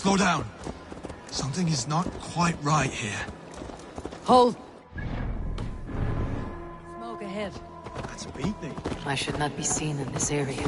Slow down. Something is not quite right here. Hold! Smoke ahead. That's a beatnik. I should not be seen in this area.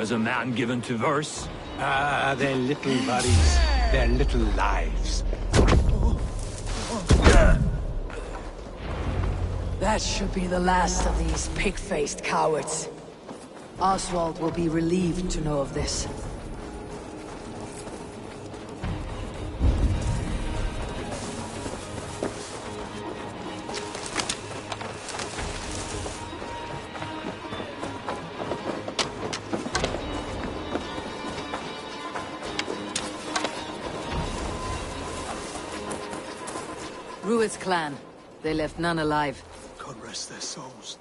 As a man given to verse. Ah, their little bodies, their little lives. That should be the last of these pig-faced cowards. Oswald will be relieved to know of this. Rued's clan. They left none alive. God rest their souls.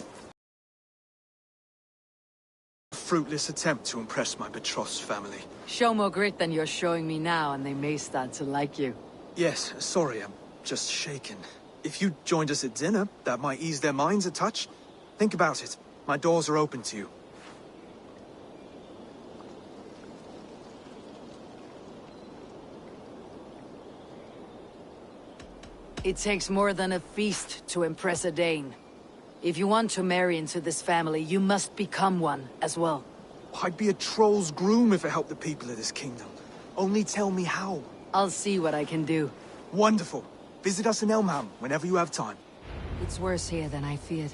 A fruitless attempt to impress my betrothed's family. Show more grit than you're showing me now, and they may start to like you. Yes, sorry, I'm just shaken. If you joined us at dinner, that might ease their minds a touch. Think about it. My doors are open to you. It takes more than a feast to impress a Dane. If you want to marry into this family, you must become one as well. I'd be a troll's groom if it helped the people of this kingdom. Only tell me how. I'll see what I can do. Wonderful. Visit us in Elmham whenever you have time. It's worse here than I feared.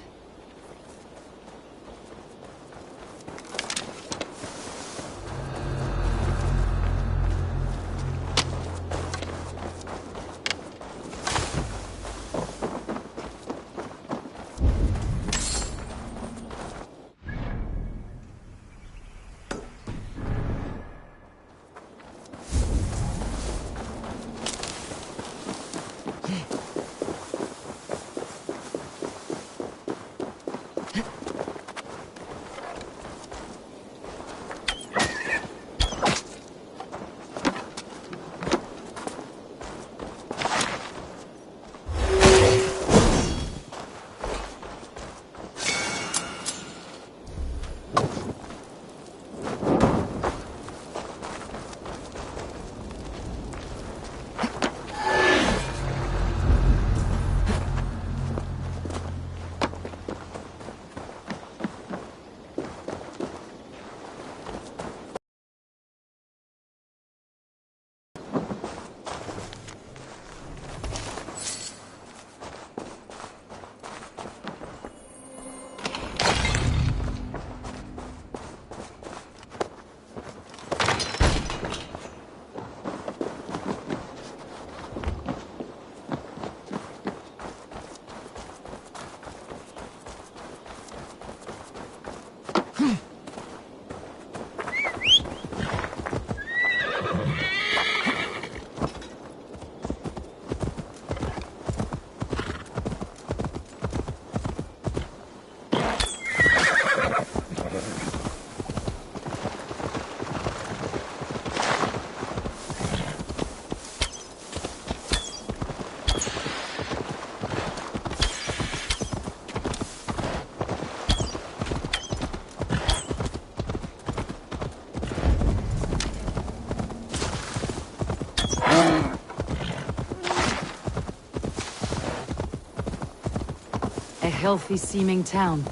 A healthy-seeming town.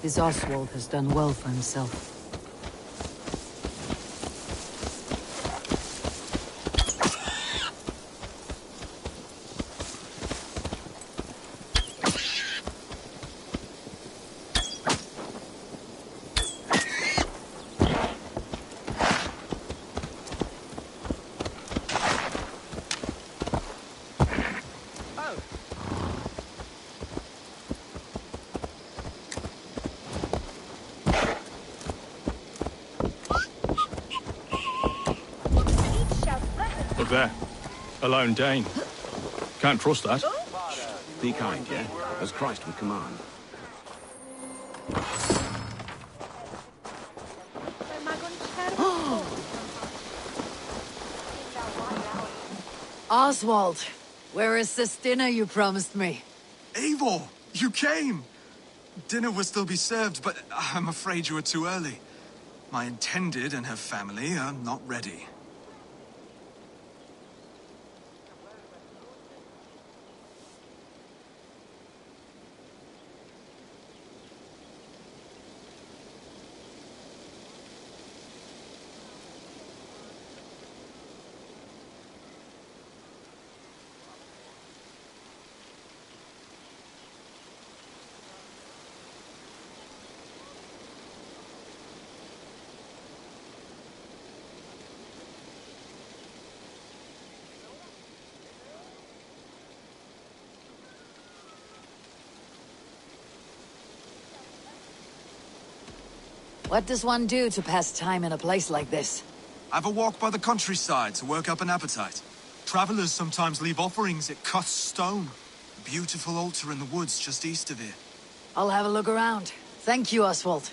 This Oswald has done well for himself. there. A lone Dane. Can't trust that. Be kind, yeah? As Christ would command. Oswald, where is this dinner you promised me? Eivor, you came! Dinner will still be served, but I'm afraid you are too early. My intended and her family are not ready. What does one do to pass time in a place like this? Have a walk by the countryside to work up an appetite. Travelers sometimes leave offerings at Cuss Stone. A beautiful altar in the woods just east of here. I'll have a look around. Thank you, Oswald.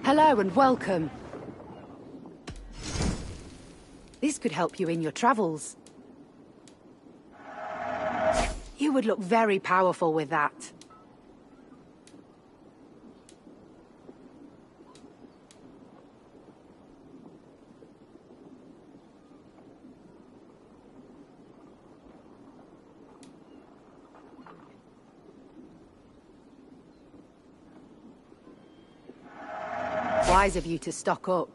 Hello and welcome. This could help you in your travels. You would look very powerful with that. Wise of you to stock up.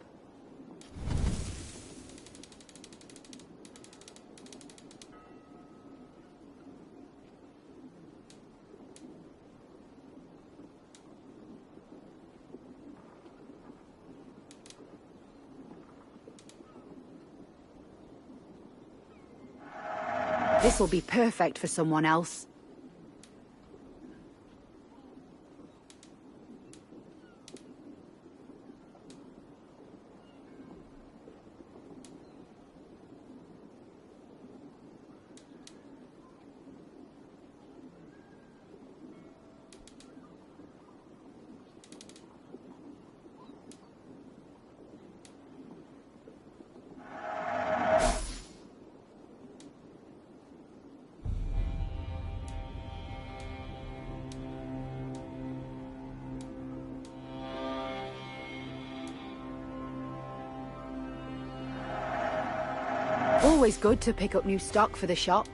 This'll be perfect for someone else. Always good to pick up new stock for the shop.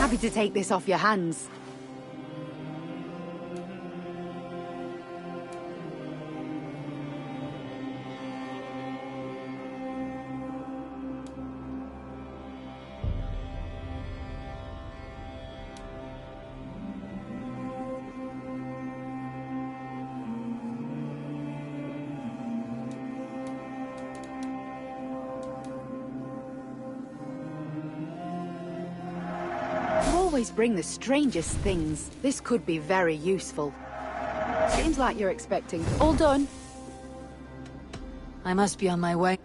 Happy to take this off your hands. always bring the strangest things. This could be very useful. Seems like you're expecting. All done. I must be on my way.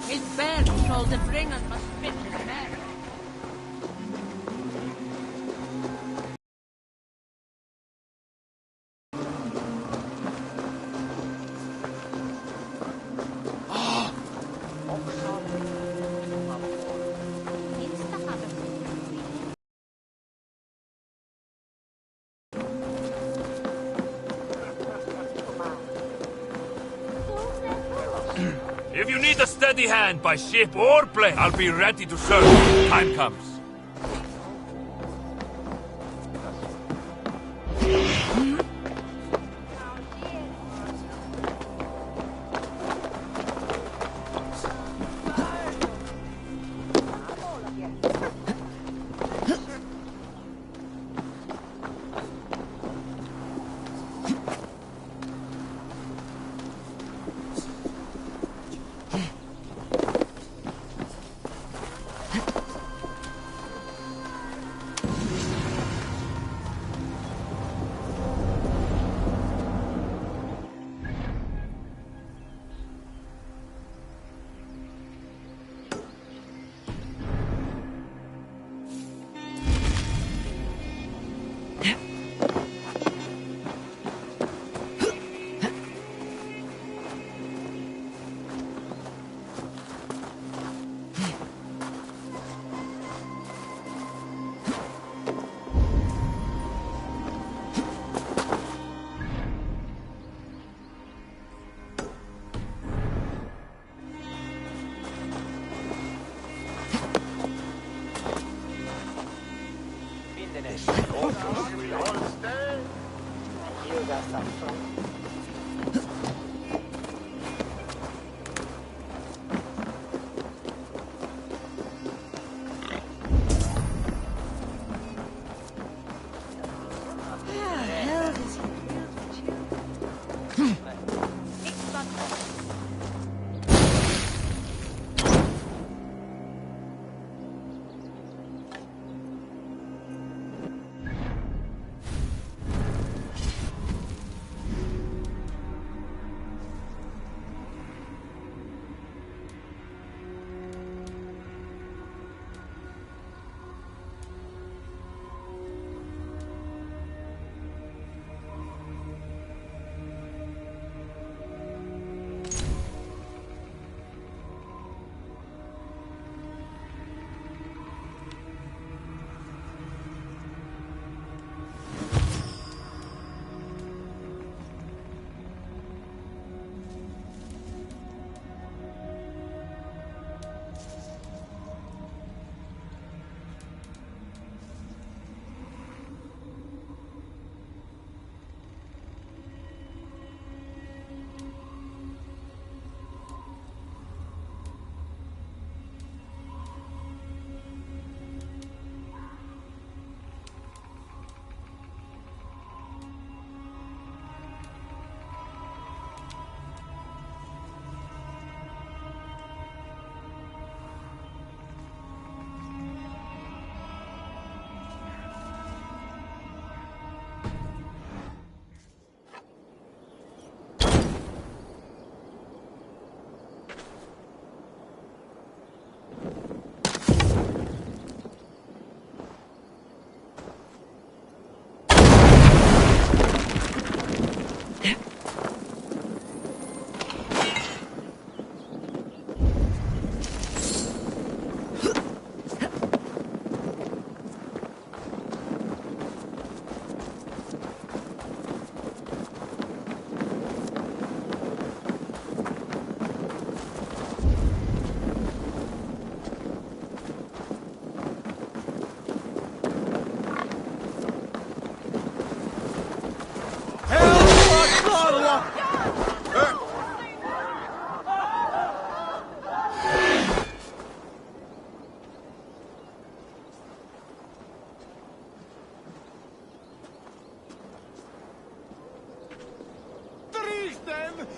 His bear told the bringers must fit his man. If you need a steady hand by ship or plane, I'll be ready to serve when time comes.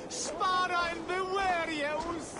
Spara and beware yous!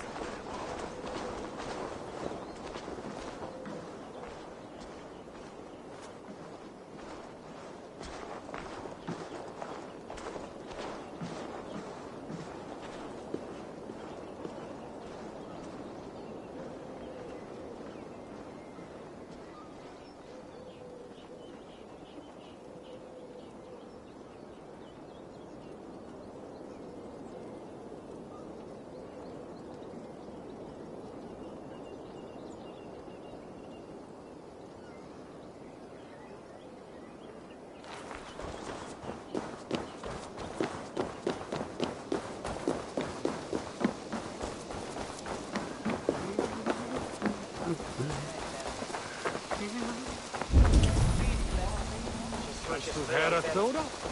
Al-Khater?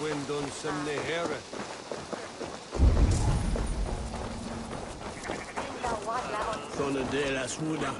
Wind on some Nehera. Zona de la Suda.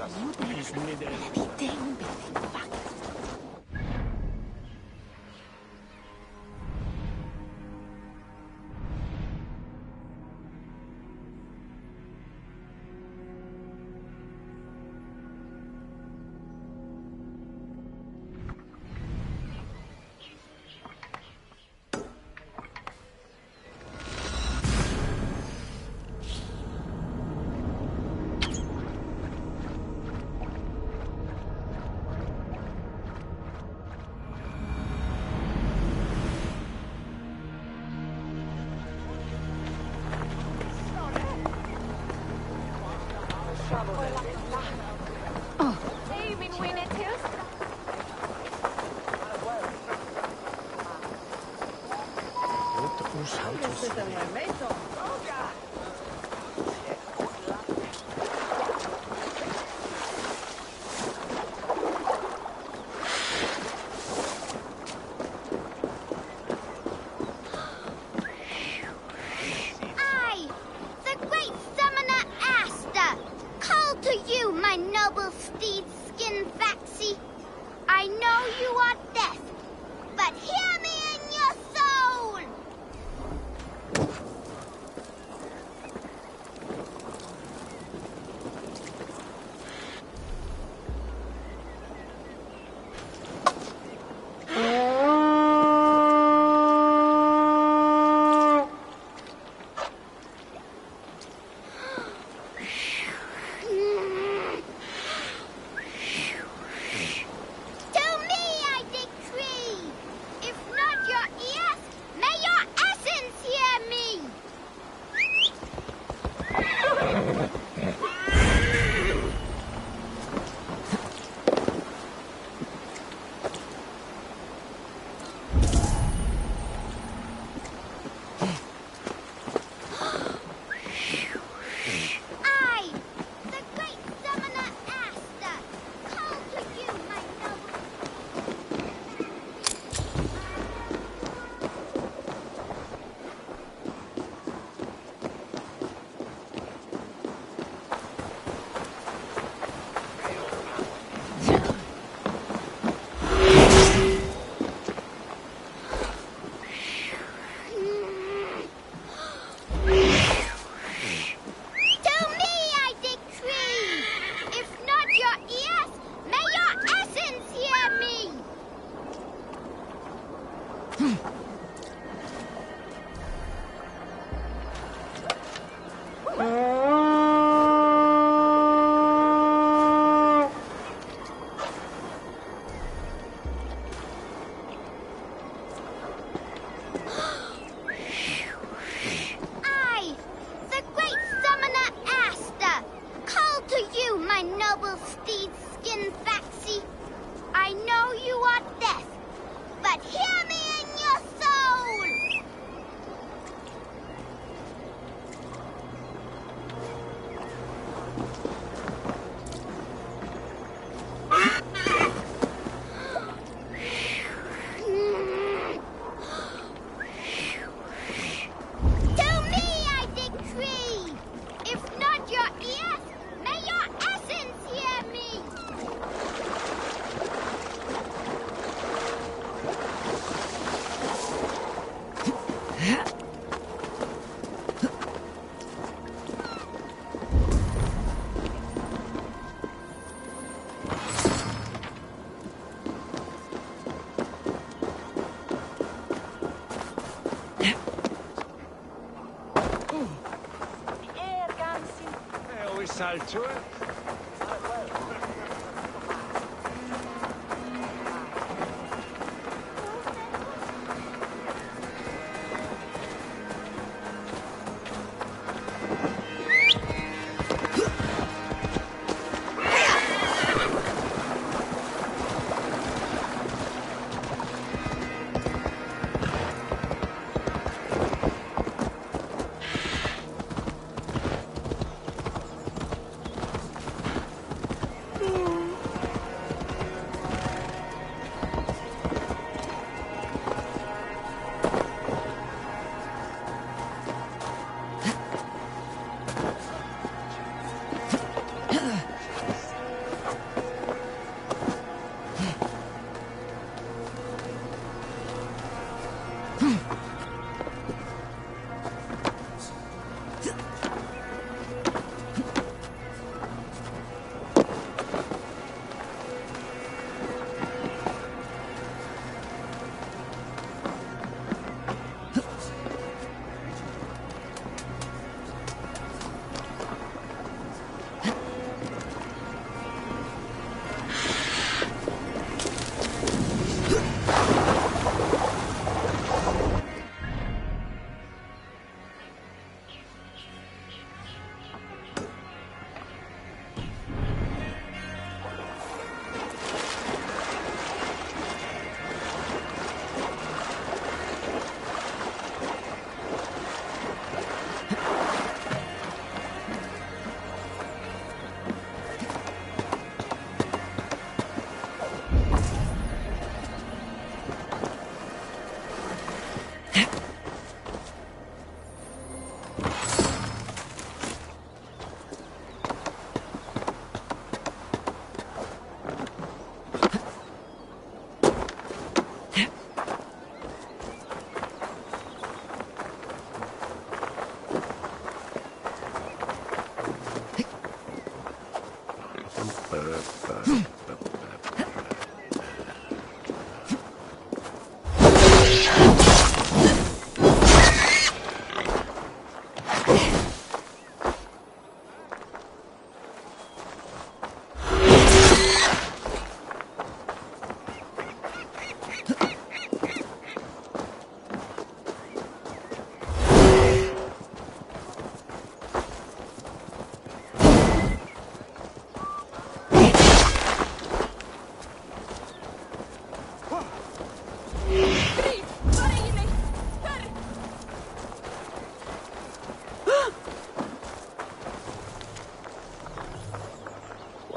To it.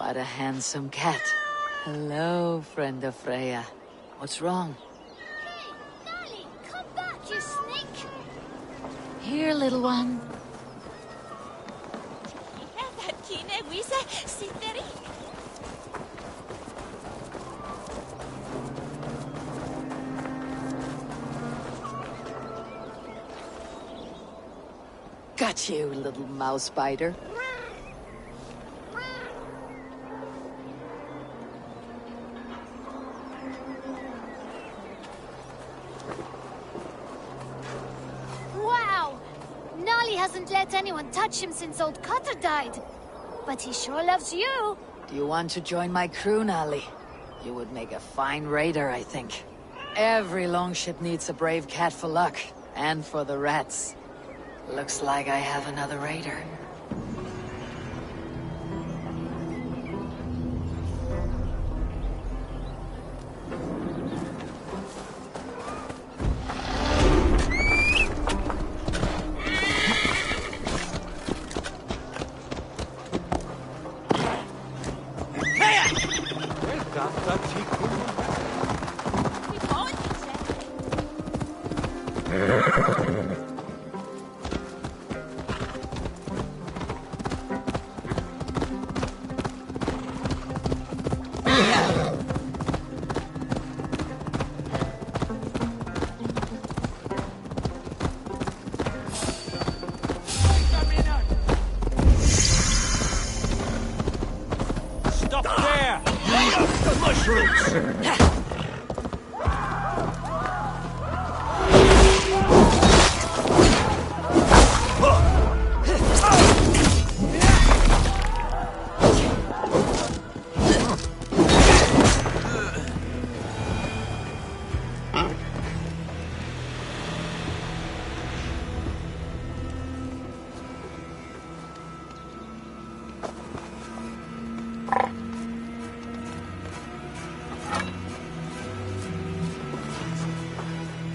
What a handsome cat. Hello, friend of Freya. What's wrong? Hey, Nali, come back, you snake! Here, little one. Got you, little mouse biter. Wow! Nali hasn't let anyone touch him since Al-Khater died. But he sure loves you. Do you want to join my crew, Nali? You would make a fine raider, I think. Every longship needs a brave cat for luck, and for the rats. Looks like I have another raider.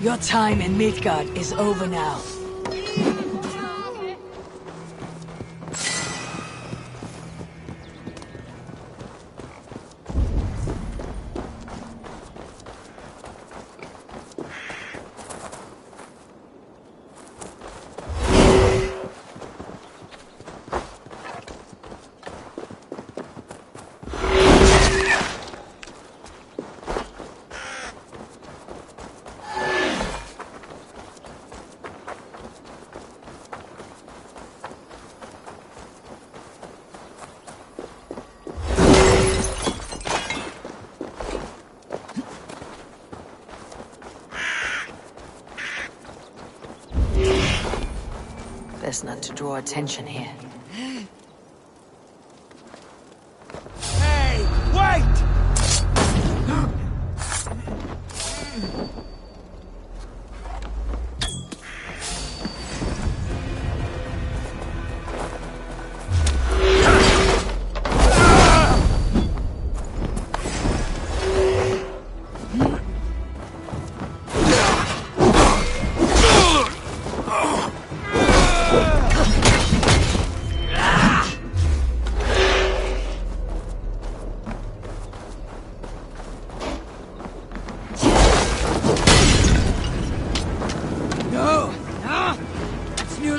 Your time in Midgard is over now. Best not to draw attention here. Hey, wait!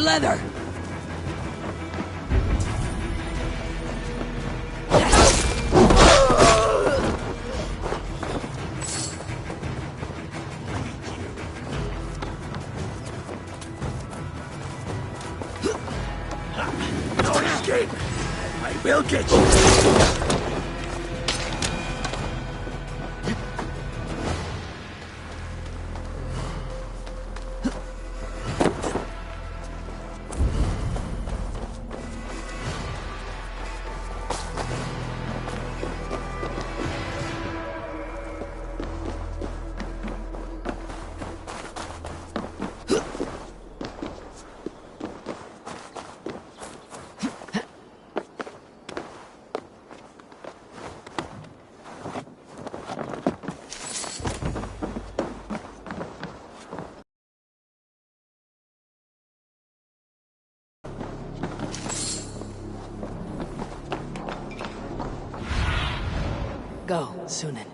Leather! Don't escape! I will get you! Go, Sunan.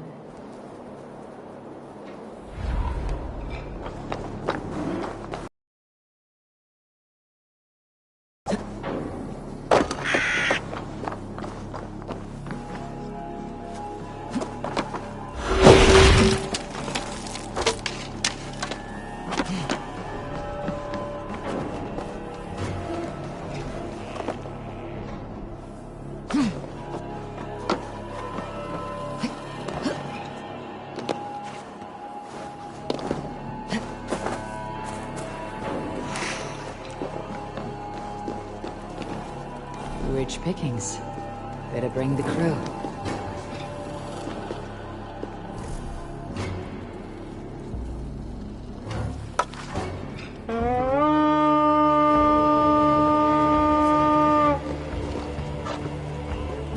Rich pickings. Better bring the crew.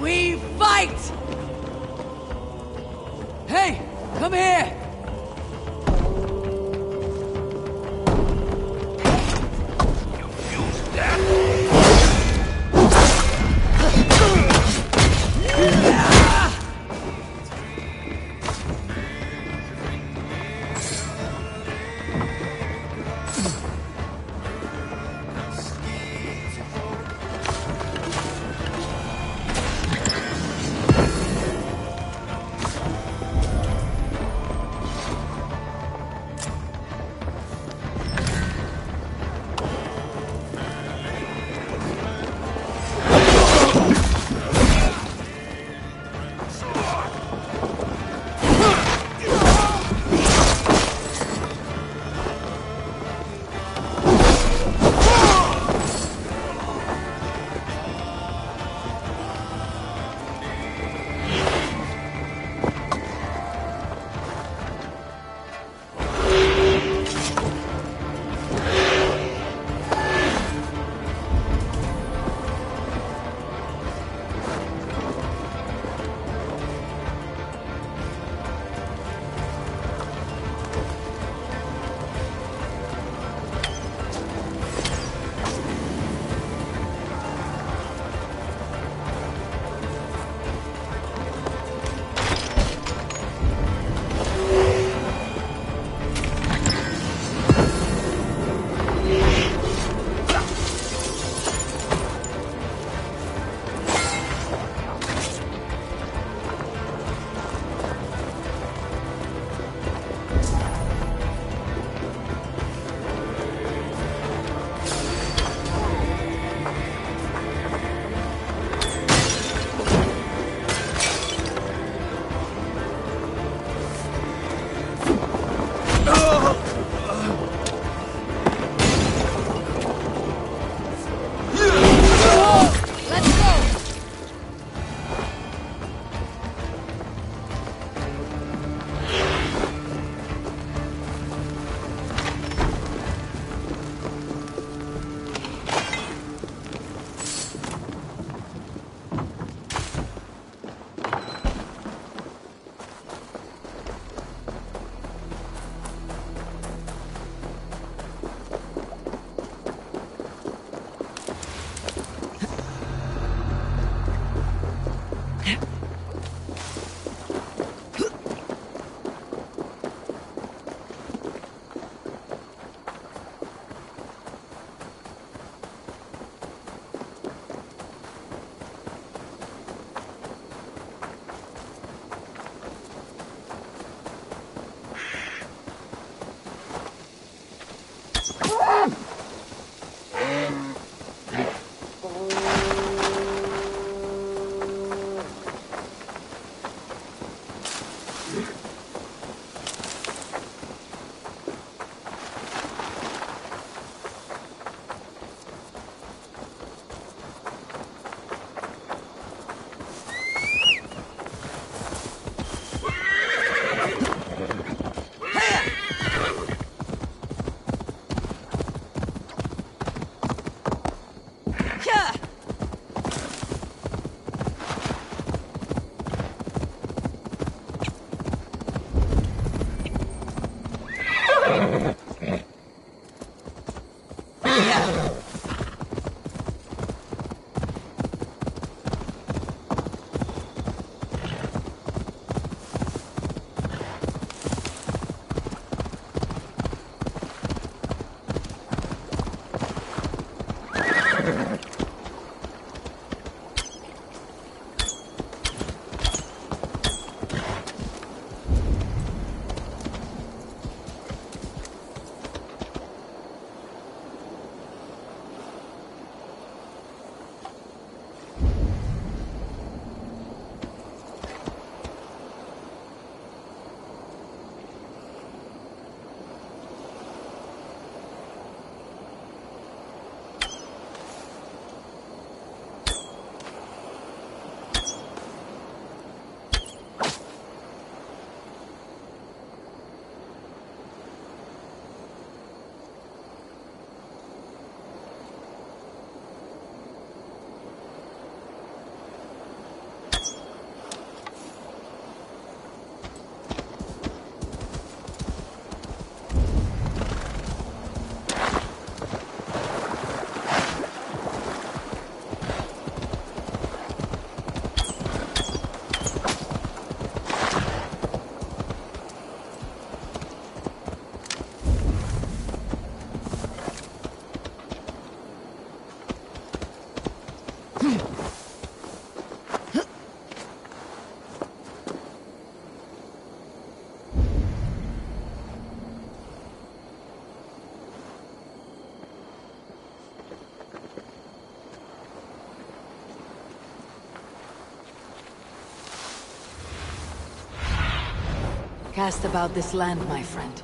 We fight! Hey, come here! Yeah! Cast about this land, my friend.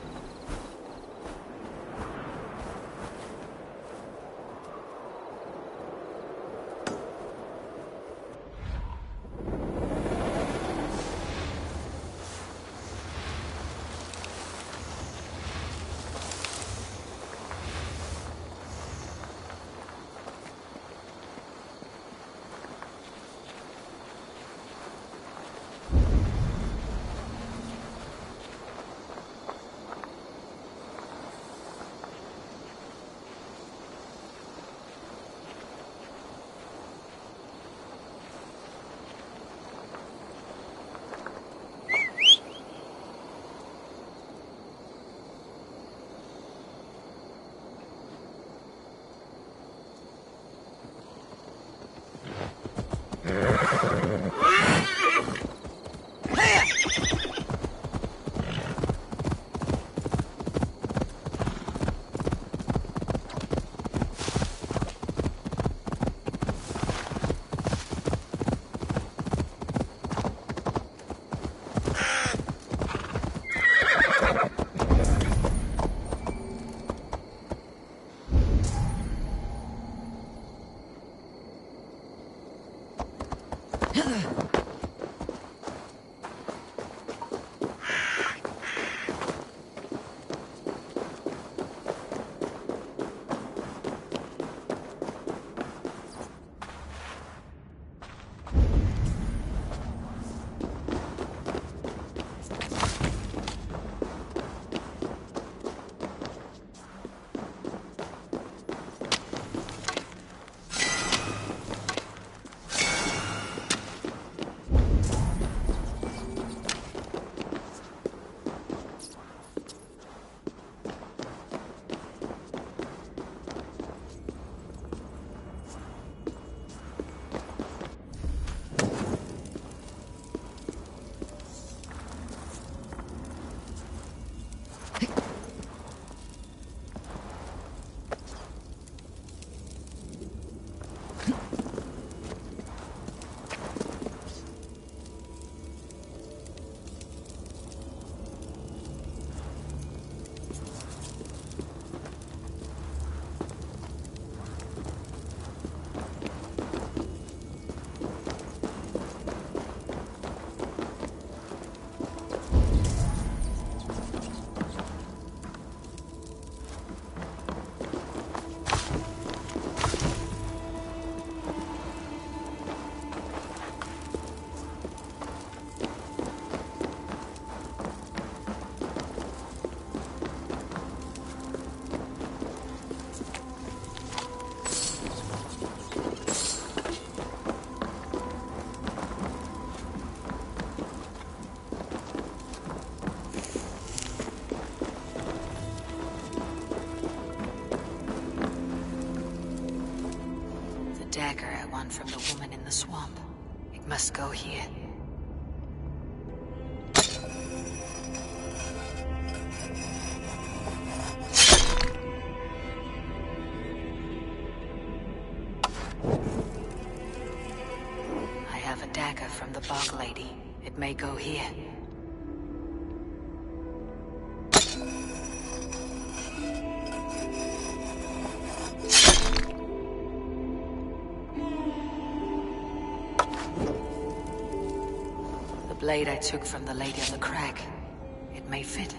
Dagger I won from the woman in the swamp. It must go here. I have a dagger from the bog lady. It may go here. The blade I took from the Lady of the Crag. It may fit.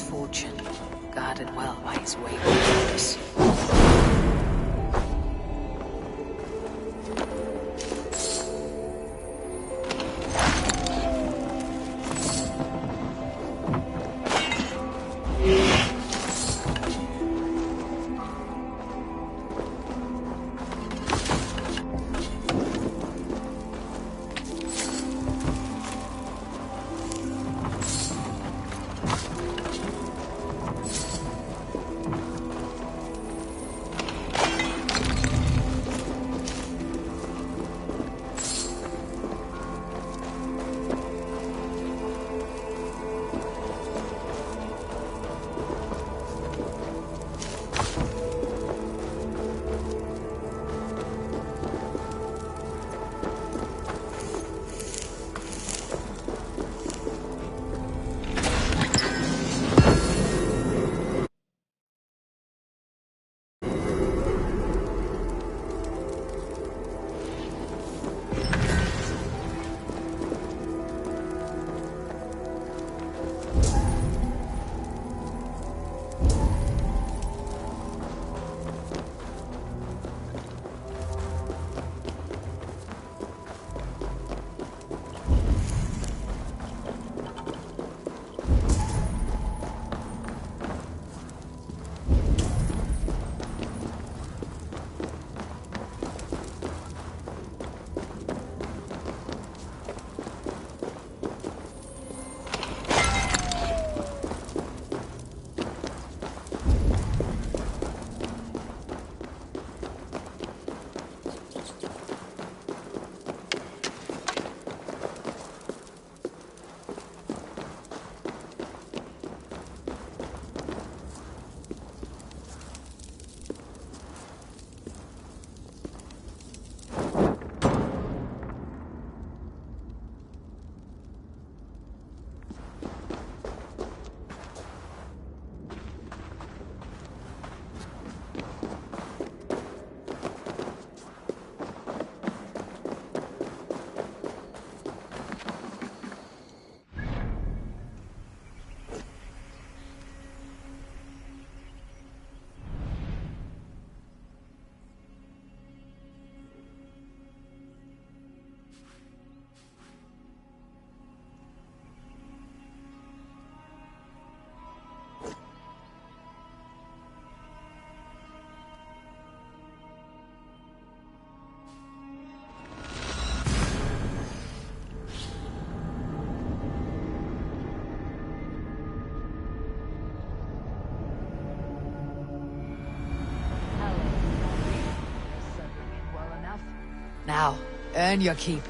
Fortune, guarded well by his wayward brothers. Now, earn your keep.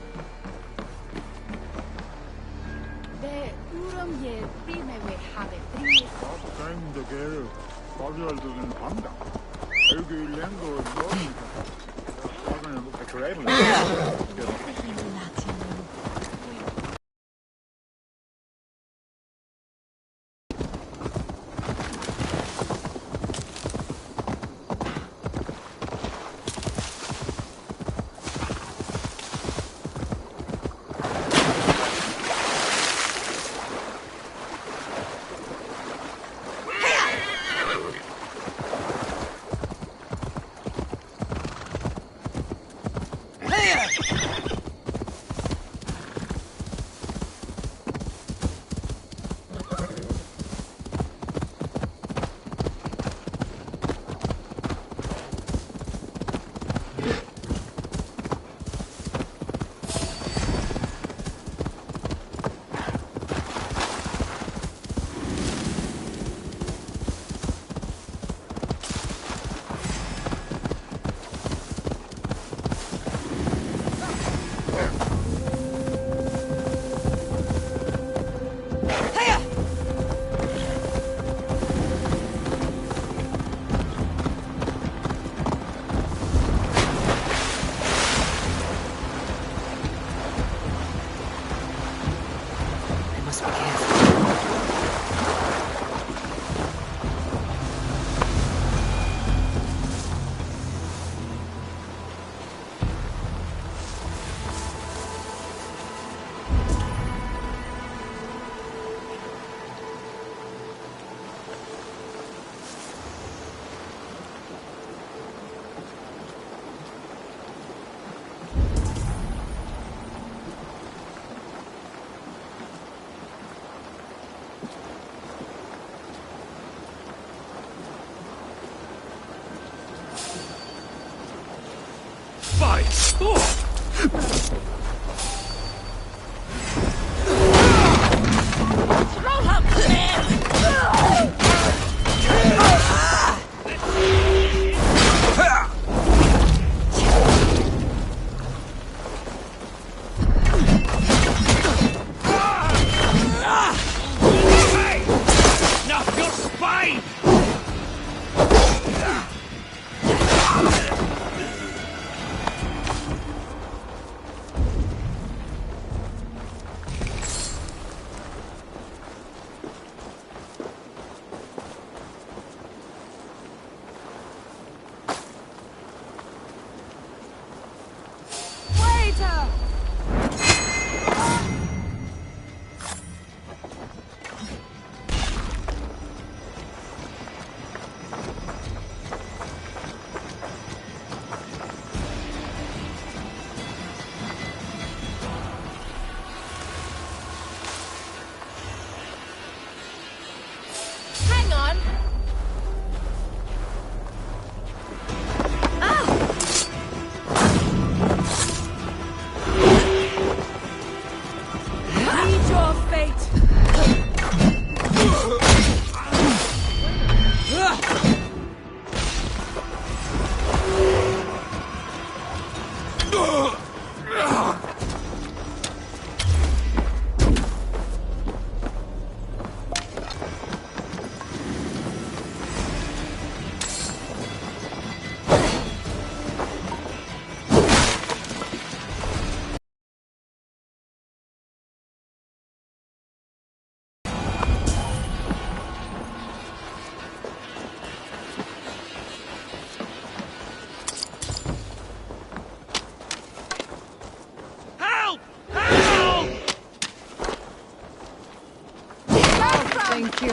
Thank you.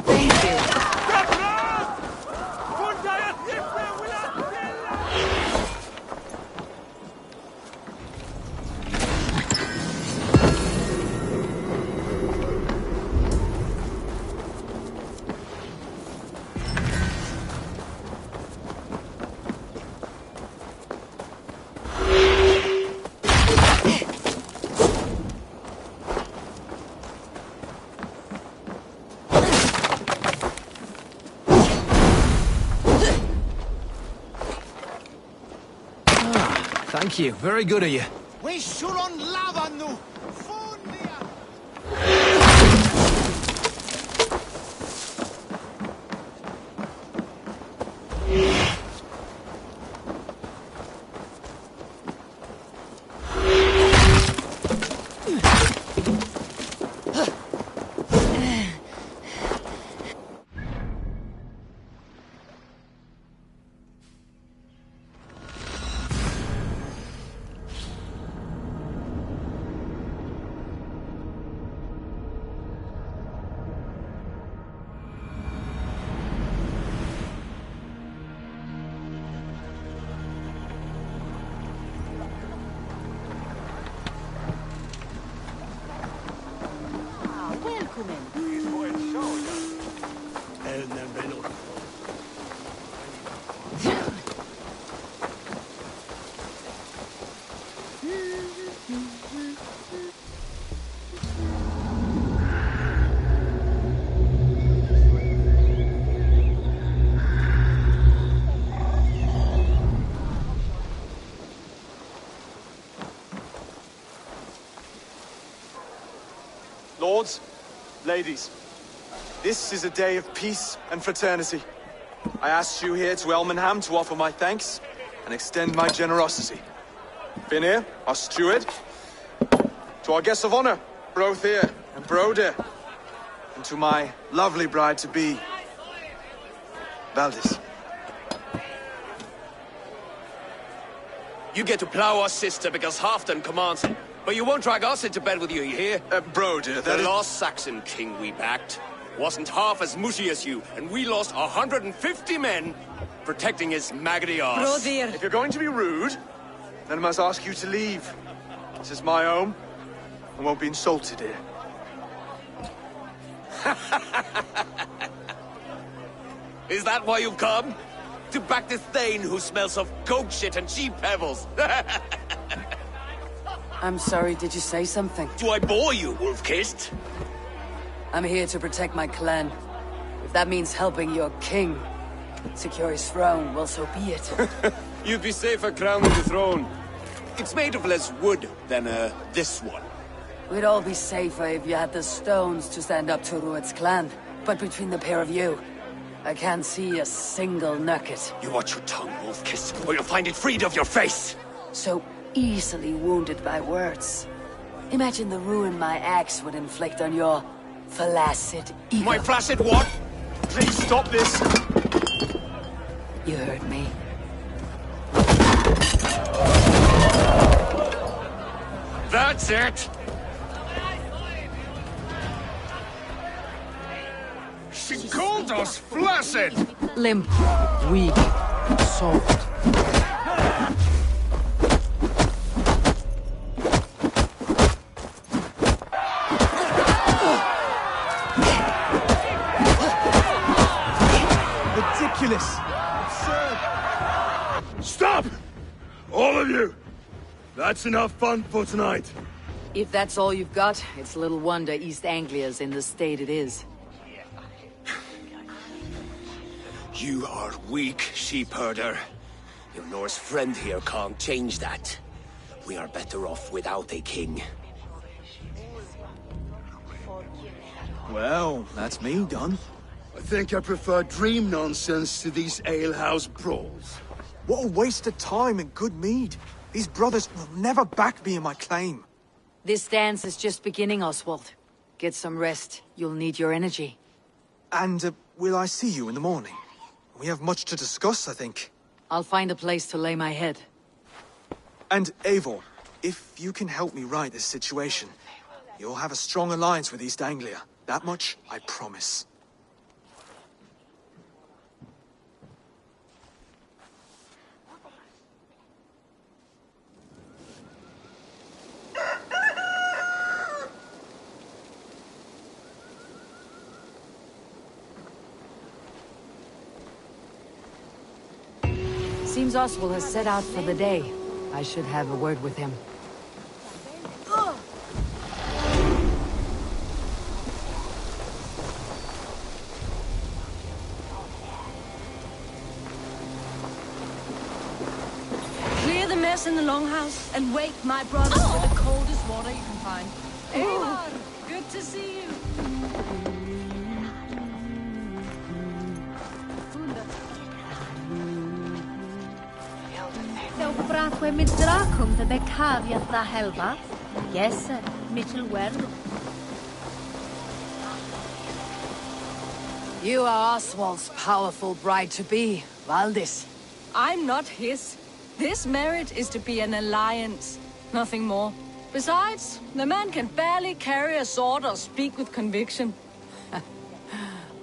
Thank you. Thank you. Very good of you. We should on lava nu. Lords, ladies, this is a day of peace and fraternity. I asked you here to Elmenham to offer my thanks and extend my generosity. Finir, our steward, to our guests of honor, Brothir and Broder, and to my lovely bride-to-be, Valdis. You get to plow our sister because Halfdan commands it. But you won't drag us into bed with you hear? Broder, the last Saxon king we backed wasn't half as mushy as you, and we lost 150 men protecting his maggoty arse. Brodir! If you're going to be rude, then I must ask you to leave. This is my home. I won't be insulted here. Is that why you've come? To back this Thane who smells of goat shit and sheep pebbles? I'm sorry, did you say something? Do I bore you, wolf-kissed? I'm here to protect my clan. If that means helping your king secure his throne, well, so be it. You'd be safer crowning the throne. It's made of less wood than, this one. We'd all be safer if you had the stones to stand up to Rued's clan. But between the pair of you, I can't see a single nugget. You watch your tongue, wolf-kissed, or you'll find it freed of your face! So easily wounded by words. Imagine the ruin my axe would inflict on your flaccid ego. My flaccid what? Please stop this! You heard me. That's it! She called us flaccid! Limp, weak, soft. Ridiculous! Absurd! Stop! All of you! That's enough fun for tonight. If that's all you've got, it's little wonder East Anglia's in the state it is. You are weak, sheep herder. Your Norse friend here can't change that. We are better off without a king. Well, that's me done. I think I prefer dream nonsense to these alehouse brawls. What a waste of time and good mead. These brothers will never back me in my claim. This dance is just beginning, Oswald. Get some rest. You'll need your energy. And, will I see you in the morning? We have much to discuss, I think. I'll find a place to lay my head. And, Eivor, if you can help me right this situation, you'll have a strong alliance with East Anglia. That much, I promise. Seems Oswald has set out for the day. I should have a word with him. Clear the men us in the longhouse and wake my brothers with the coldest water you can find. Eivor, good to see you. Bratwe mit Dracum to the caveat the helva. Yes, sir. Mitchell Werdo. You are Oswald's powerful bride-to-be, Valdis. I'm not his. This marriage is to be an alliance, nothing more. Besides, the man can barely carry a sword or speak with conviction.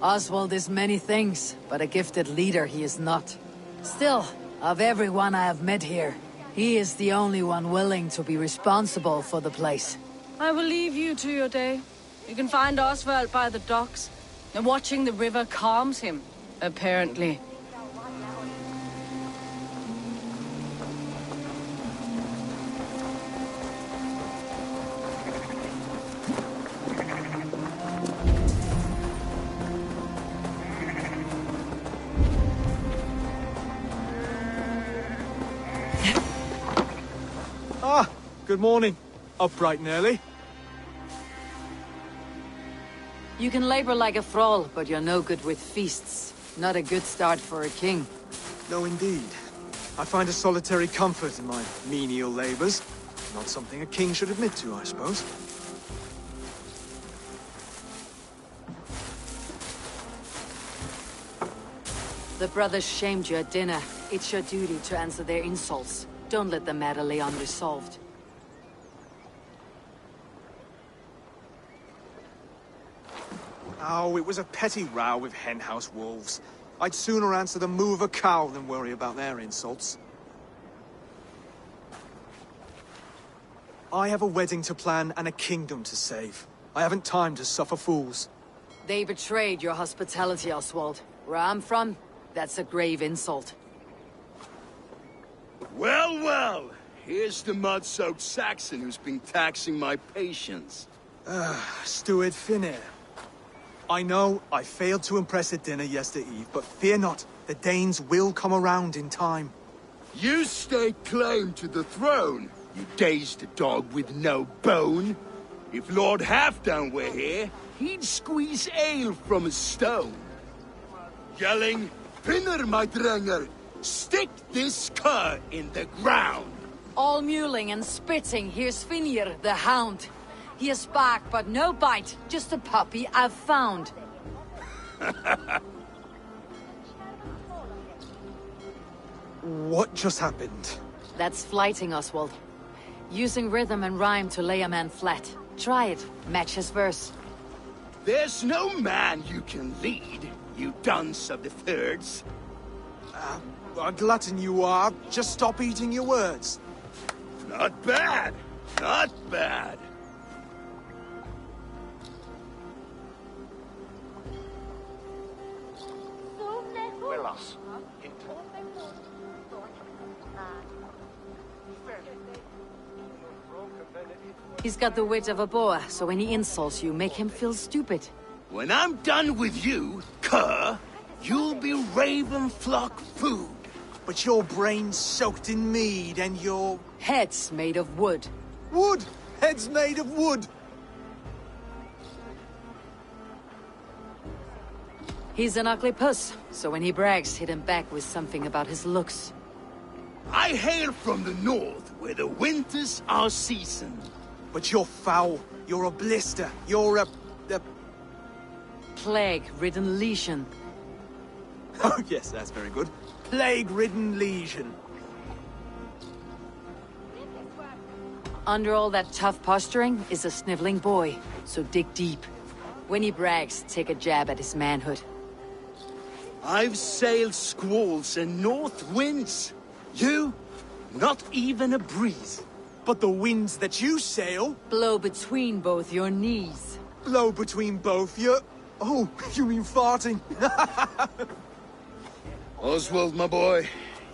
Oswald is many things, but a gifted leader he is not. Still, of everyone I have met here, he is the only one willing to be responsible for the place. I will leave you to your day. You can find Oswald by the docks. And watching the river calms him, apparently. Ah, good morning. Up bright and early. You can labor like a thrall, but you're no good with feasts. Not a good start for a king. No, indeed. I find a solitary comfort in my menial labors. Not something a king should admit to, I suppose. The brothers shamed you at dinner. It's your duty to answer their insults. Don't let the matter lay unresolved. Oh, it was a petty row with henhouse wolves. I'd sooner answer the moo of a cow than worry about their insults. I have a wedding to plan and a kingdom to save. I haven't time to suffer fools. They betrayed your hospitality, Oswald. Where I'm from, that's a grave insult. Well, well. Here's the mud-soaked Saxon who's been taxing my patience. Steward Finnair. I know I failed to impress at dinner yesterday eve, but fear not, the Danes will come around in time. You stake claim to the throne, you dazed dog with no bone. If Lord Halfdan were here, he'd squeeze ale from a stone. Yelling, Finner, my drenger, stick this cur in the ground. All mewling and spitting, here's Finir, the hound. He has bark, but no bite. Just a puppy I've found. What just happened? That's flighting, Oswald. Using rhythm and rhyme to lay a man flat. Try it. Match his verse. There's no man you can lead, you dunce of the thirds. A glutton you are. Just stop eating your words. Not bad. Not bad. He's got the wit of a boa, so when he insults you, make him feel stupid. When I'm done with you, cur, you'll be raven flock food. But your brain's soaked in mead and your... Head's made of wood. Wood! Head's made of wood! He's an ugly puss, so when he brags, hit him back with something about his looks. I hail from the north, where the winters are seasoned. But you're foul. You're a blister. You're a... Plague-ridden lesion. Oh, yes, that's very good. Plague-ridden lesion. Under all that tough posturing is a sniveling boy, so dig deep. When he brags, take a jab at his manhood. I've sailed squalls and north winds. You, not even a breeze. But the winds that you sail... Blow between both your knees. Blow between both your... Oh, you mean farting? Oswald, my boy,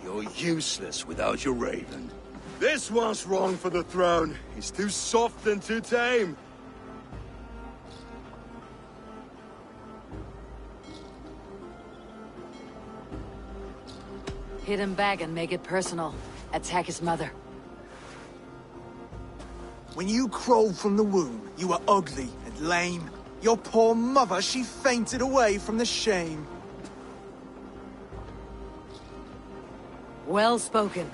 you're useless without your raven. This one's wrong for the throne. He's too soft and too tame. Hit him back and make it personal. Attack his mother. When you crawled from the womb, you were ugly and lame. Your poor mother, she fainted away from the shame. Well spoken.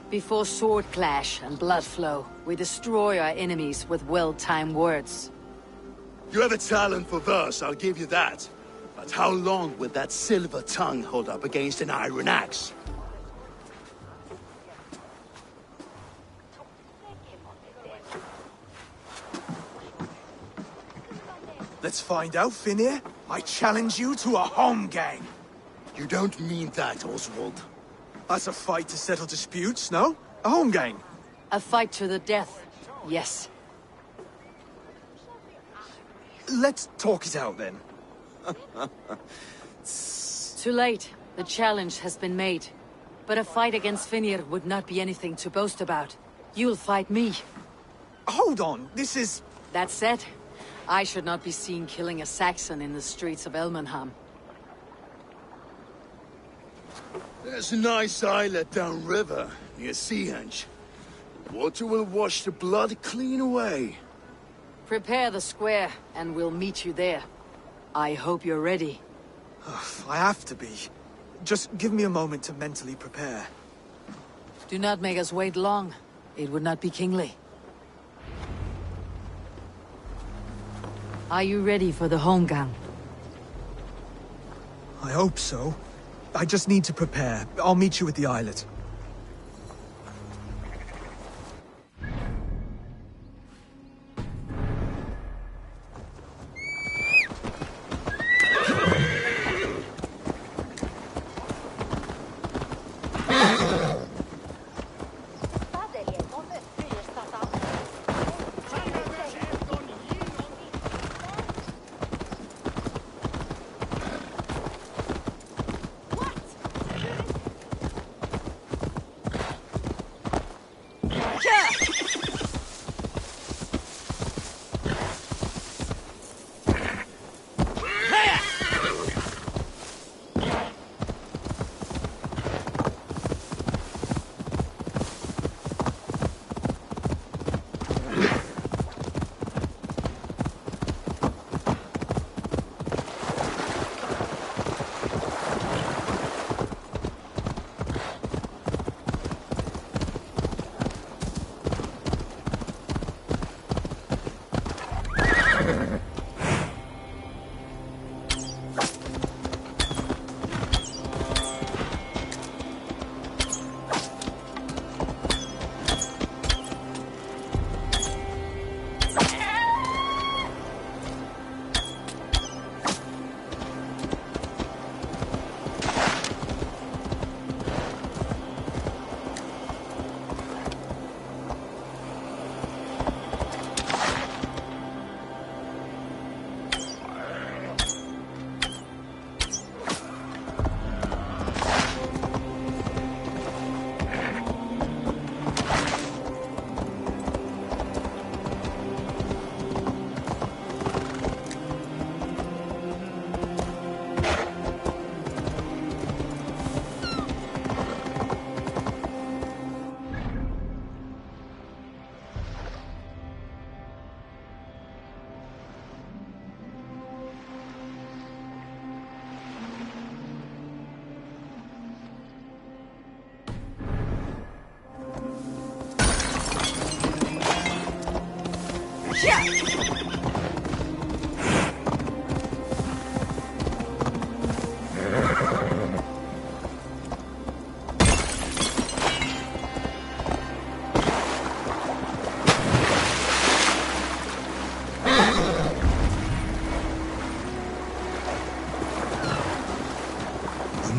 Before sword clash and blood flow, we destroy our enemies with well-timed words. You have a talent for verse, I'll give you that. But how long will that silver tongue hold up against an iron axe? Let's find out, Finir. I challenge you to a home gang. You don't mean that, Oswald. That's a fight to settle disputes, no? A home gang. A fight to the death, yes. Let's talk it out, then. Too late. The challenge has been made. But a fight against Finir would not be anything to boast about. You'll fight me. Hold on, this is... That said, I should not be seen killing a Saxon in the streets of Elmenham. There's a nice islet downriver, near Seahenge. Water will wash the blood clean away. Prepare the square, and we'll meet you there. I hope you're ready. I have to be. Just give me a moment to mentally prepare. Do not make us wait long. It would not be kingly. Are you ready for the home gang? I hope so. I just need to prepare. I'll meet you at the islet.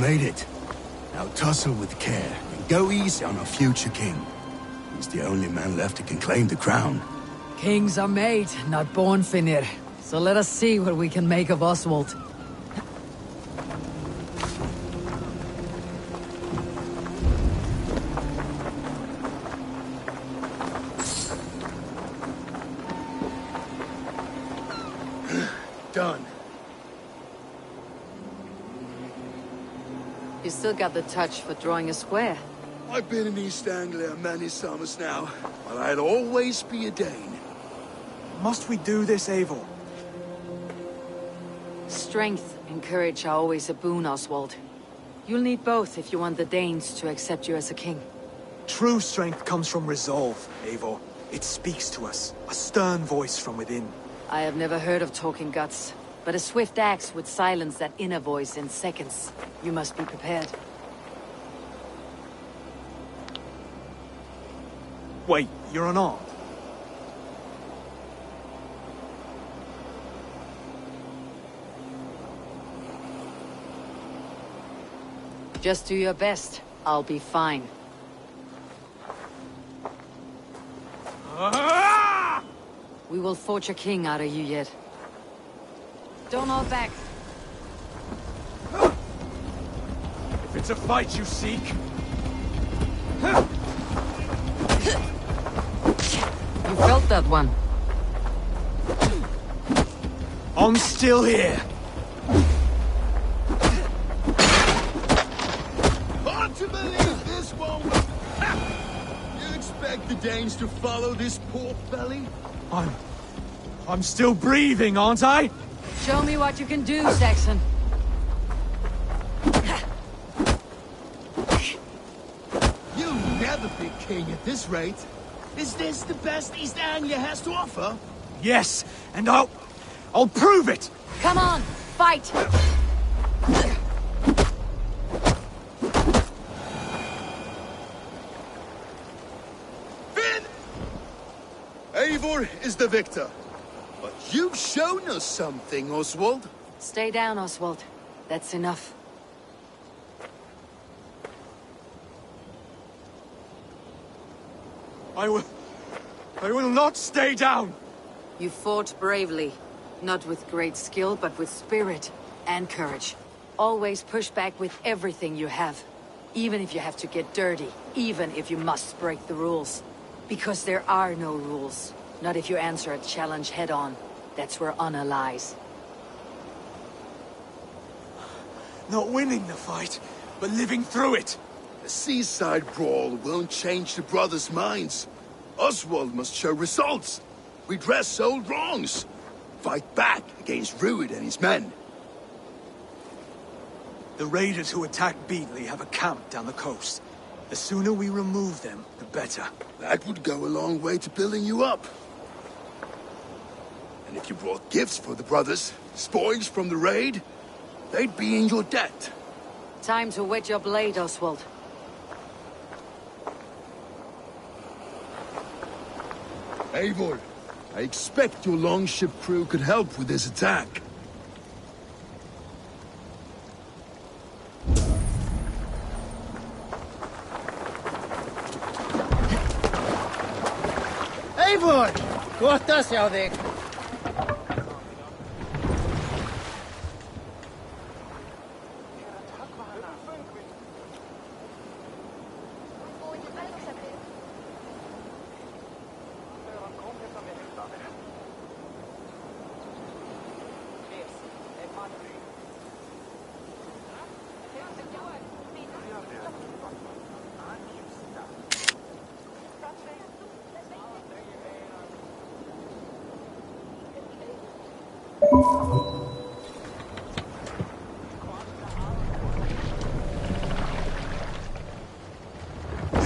Made it. Now tussle with care and go easy on our future king. He's the only man left who can claim the crown. Kings are made, not born, Finir. So let us see what we can make of Oswald. Done. You still got the touch for drawing a square. I've been in East Anglia many summers now, but I'll always be a Dane. Must we do this, Eivor? Strength and courage are always a boon, Oswald. You'll need both if you want the Danes to accept you as a king. True strength comes from resolve, Eivor. It speaks to us, a stern voice from within. I have never heard of talking guts, but a swift axe would silence that inner voice in seconds. You must be prepared. Wait, you're unarmed? Just do your best. I'll be fine. We will forge a king out of you yet. Don't hold back. If it's a fight you seek... You felt that one. I'm still here. Hard to believe this one was... You expect the Danes to follow this pork belly? I'm still breathing, aren't I? Show me what you can do, Saxon. You'll never be king at this rate. Is this the best East Anglia has to offer? Yes, and I'll prove it! Come on, fight! Finn! Eivor is the victor. But you've shown us something, Oswald. Stay down, Oswald. That's enough. I will not stay down! You fought bravely. Not with great skill, but with spirit and courage. Always push back with everything you have. Even if you have to get dirty. Even if you must break the rules. Because there are no rules. Not if you answer a challenge head-on. That's where honor lies. Not winning the fight, but living through it. A seaside brawl won't change the brothers' minds. Oswald must show results. Redress old wrongs. Fight back against Rued and his men. The raiders who attacked Beatley have a camp down the coast. The sooner we remove them, the better. That would go a long way to building you up. And if you brought gifts for the brothers, spoils from the raid, they'd be in your debt. Time to wet your blade, Oswald. Eivor, I expect your longship crew could help with this attack. Eivor! Gott að sjá þig.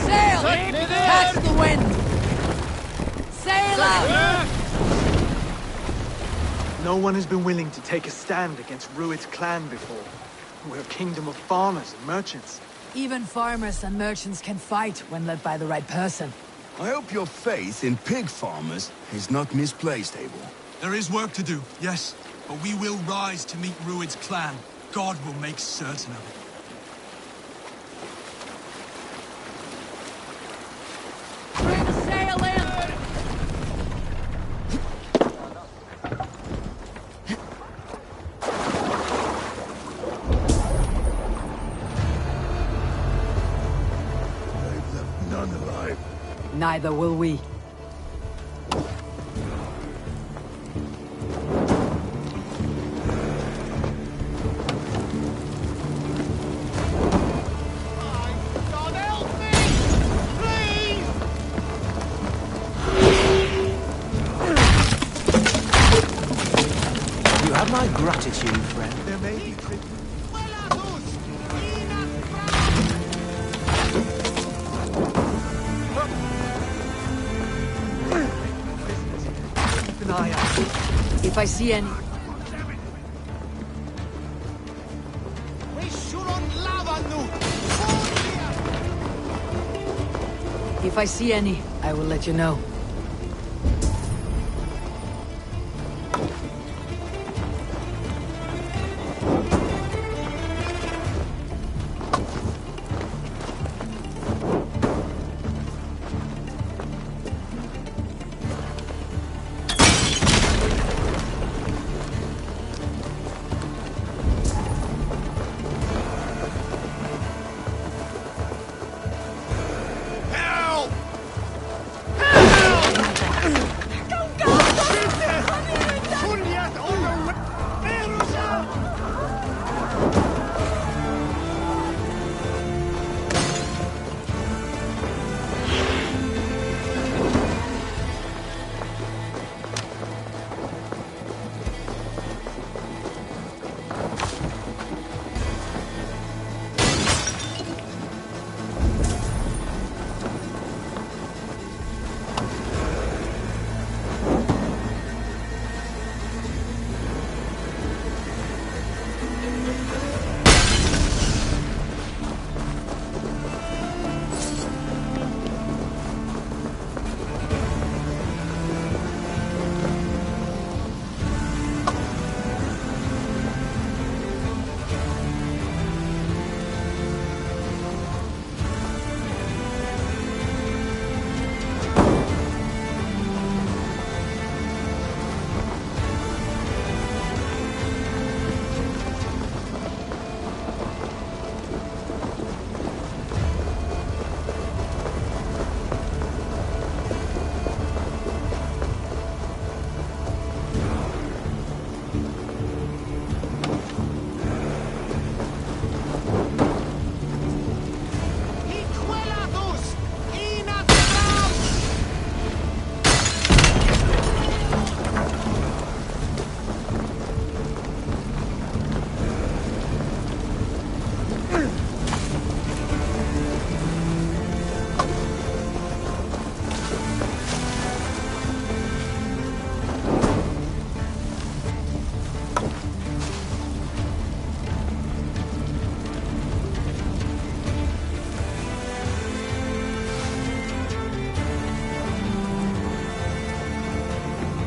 Sail! Catch the wind! Sail out! No one has been willing to take a stand against Rued's clan before. We're a kingdom of farmers and merchants. Even farmers and merchants can fight when led by the right person. I hope your faith in pig farmers is not misplaced, Eivor. There is work to do, yes. But we will rise to meet Rued's clan. God will make certain of it. Bring sail in! They've left none alive. Neither will we. God help me! have my gratitude, friend. There may be... Keep an eye out. If I see any... If I see any, I will let you know.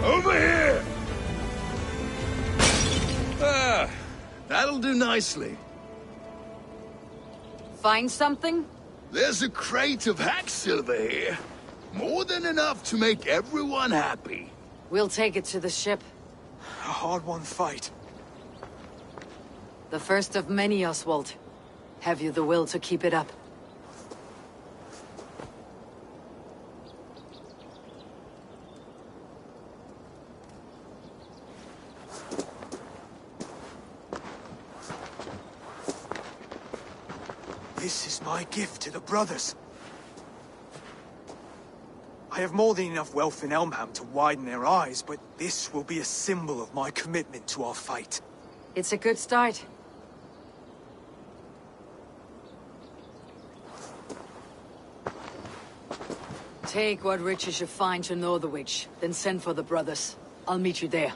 Over here! That'll do nicely. Find something? There's a crate of hack silver here. More than enough to make everyone happy. We'll take it to the ship. A hard-won fight. The first of many, Oswald. Have you the will to keep it up? This is my gift to the brothers. I have more than enough wealth in Elmham to widen their eyes, but this will be a symbol of my commitment to our fight. It's a good start. Take what riches you find to Northwich, then send for the brothers. I'll meet you there.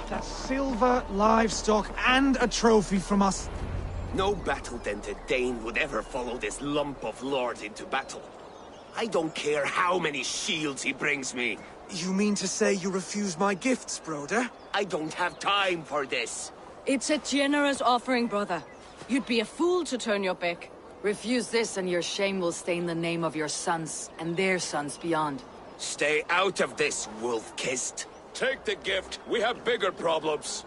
That's silver, livestock, and a trophy from us. No battle-dented Dane would ever follow this lump of lord into battle. I don't care how many shields he brings me. You mean to say you refuse my gifts, Broder? I don't have time for this. It's a generous offering, brother. You'd be a fool to turn your back. Refuse this and your shame will stain the name of your sons and their sons beyond. Stay out of this, wolf-kissed. Take the gift. We have bigger problems.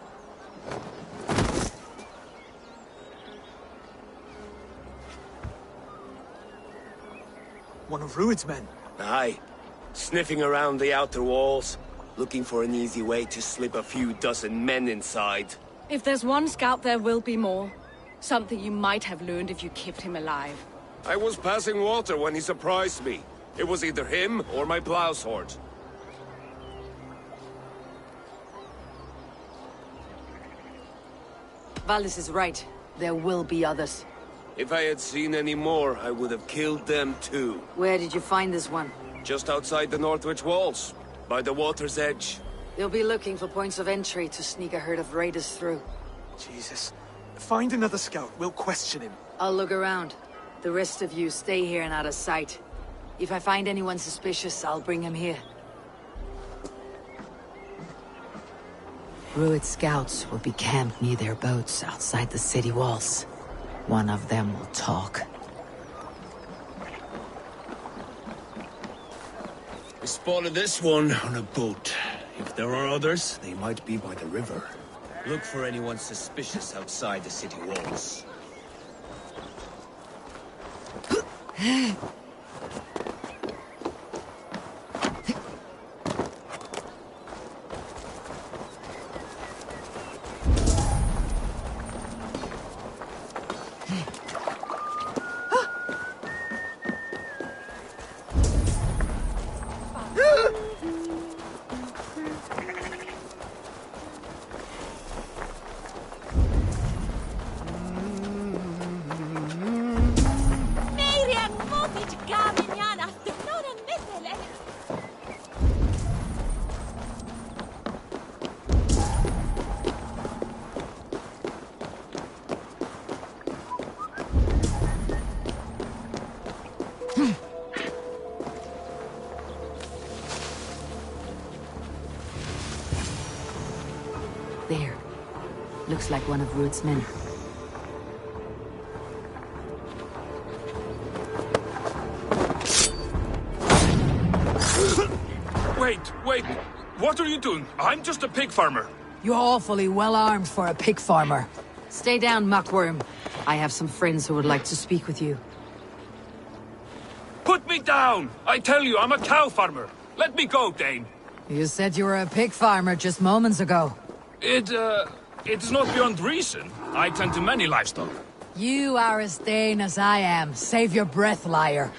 One of Rued's men. Aye. Sniffing around the outer walls, looking for an easy way to slip a few dozen men inside. If there's one scout, there will be more. Something you might have learned if you kept him alive. I was passing water when he surprised me. It was either him or my plow sword. Valis is right. There will be others. If I had seen any more, I would have killed them too. Where did you find this one? Just outside the Northwich walls, by the water's edge. They'll be looking for points of entry to sneak a herd of raiders through. Jesus. Find another scout. We'll question him. I'll look around. The rest of you stay here and out of sight. If I find anyone suspicious, I'll bring him here. Rued scouts will be camped near their boats outside the city walls. One of them will talk. We spotted this one on a boat. If there are others, they might be by the river. Look for anyone suspicious outside the city walls. There. Looks like one of Rued's men. Wait. What are you doing? I'm just a pig farmer. You're awfully well armed for a pig farmer. Stay down, muckworm. I have some friends who would like to speak with you. Put me down! I tell you, I'm a cow farmer. Let me go, Dane. You said you were a pig farmer just moments ago. It's not beyond reason. I tend to many livestock. You are as Dane as I am. Save your breath, liar.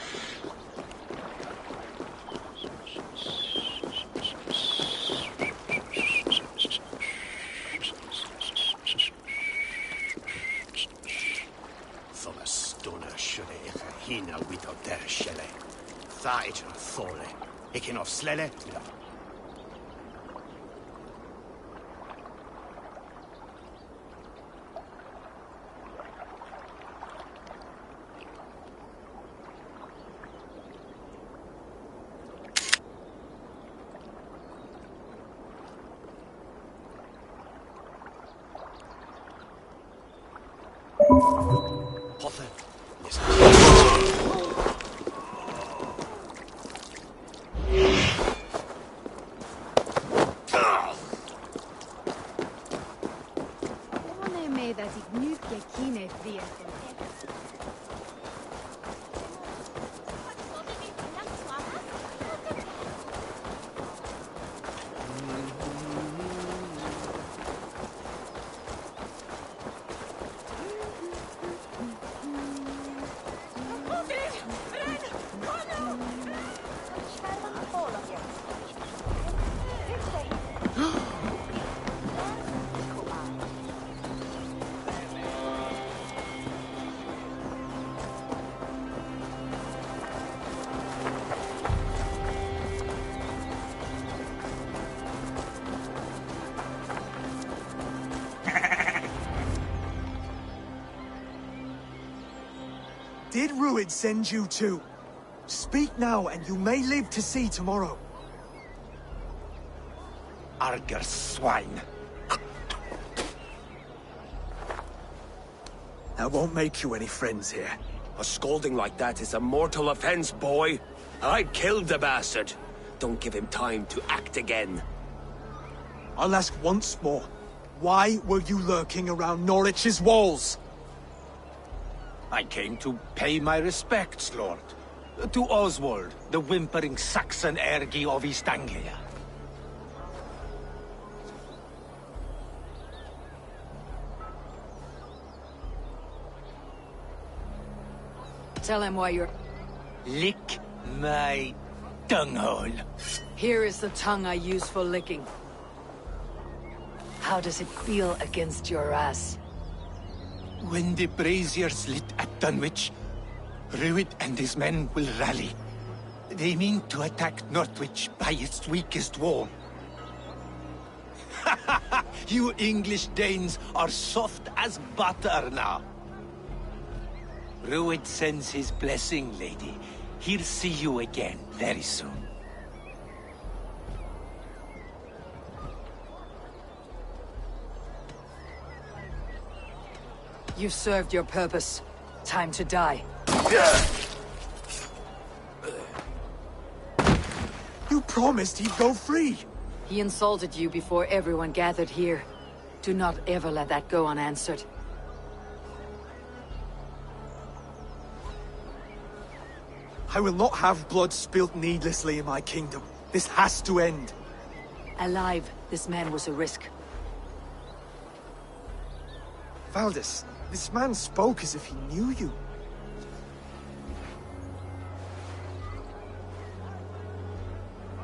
Did Rued send you too? Speak now, and you may live to see tomorrow. Arger swine. That won't make you any friends here. A scolding like that is a mortal offense, boy. I killed the bastard. Don't give him time to act again. I'll ask once more. Why were you lurking around Norwich's walls? I came to pay my respects, Lord. To Oswald, the whimpering Saxon ergi of East Anglia. Tell him why you're... Lick my dunghole. Here is the tongue I use for licking. How does it feel against your ass? When the braziers lit at Dunwich, Rued and his men will rally. They mean to attack Northwich by its weakest wall. You English Danes are soft as butter now. Rued sends his blessing, lady. He'll see you again very soon. You've served your purpose. Time to die. You promised he'd go free. He insulted you before everyone gathered here. Do not ever let that go unanswered. I will not have blood spilt needlessly in my kingdom. This has to end. Alive, this man was a risk. Valdis, this man spoke as if he knew you.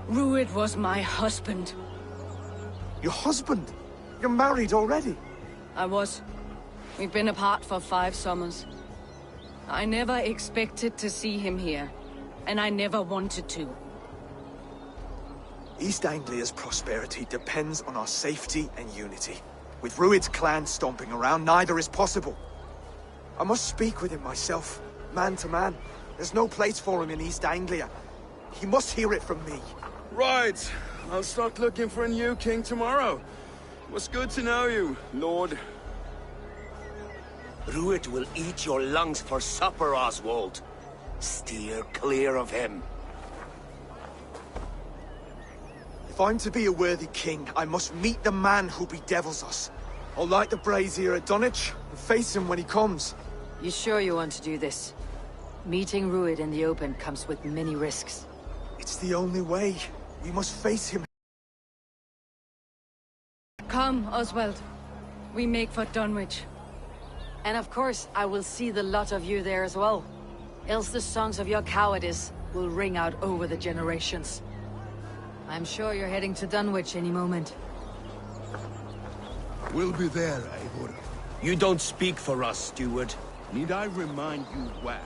Rued was my husband. Your husband? You're married already? I was. We've been apart for 5 summers. I never expected to see him here, and I never wanted to. East Anglia's prosperity depends on our safety and unity. With Rued's clan stomping around, neither is possible. I must speak with him myself, man to man. There's no place for him in East Anglia. He must hear it from me. Right. I'll start looking for a new king tomorrow. It was good to know you, Lord. Rued will eat your lungs for supper, Oswald. Steer clear of him. If I'm to be a worthy king, I must meet the man who bedevils us. I'll light the brazier at Dunwich and face him when he comes. You sure you want to do this? Meeting Rued in the open comes with many risks. It's the only way. We must face him. Come, Oswald. We make for Dunwich. And of course, I will see the lot of you there as well. Else the songs of your cowardice will ring out over the generations. I'm sure you're heading to Dunwich any moment. We'll be there, Eivor. You don't speak for us, steward. Need I remind you why?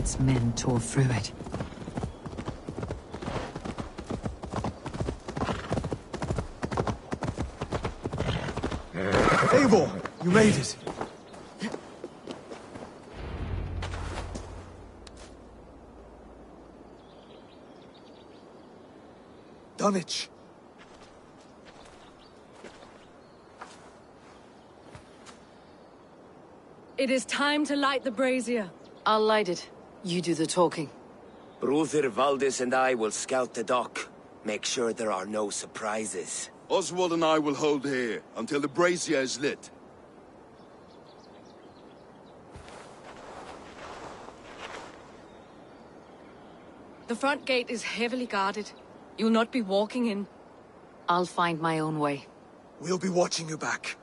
Rued's men tore through it. Eivor, you made it. Dunwich. It is time to light the brazier. I'll light it. You do the talking. Brother Valdis and I will scout the dock. Make sure there are no surprises. Oswald and I will hold here until the brazier is lit. The front gate is heavily guarded. You'll not be walking in. I'll find my own way. We'll be watching you back.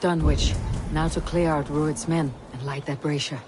Dunwich. Now to clear out Rued's men and light that brazier.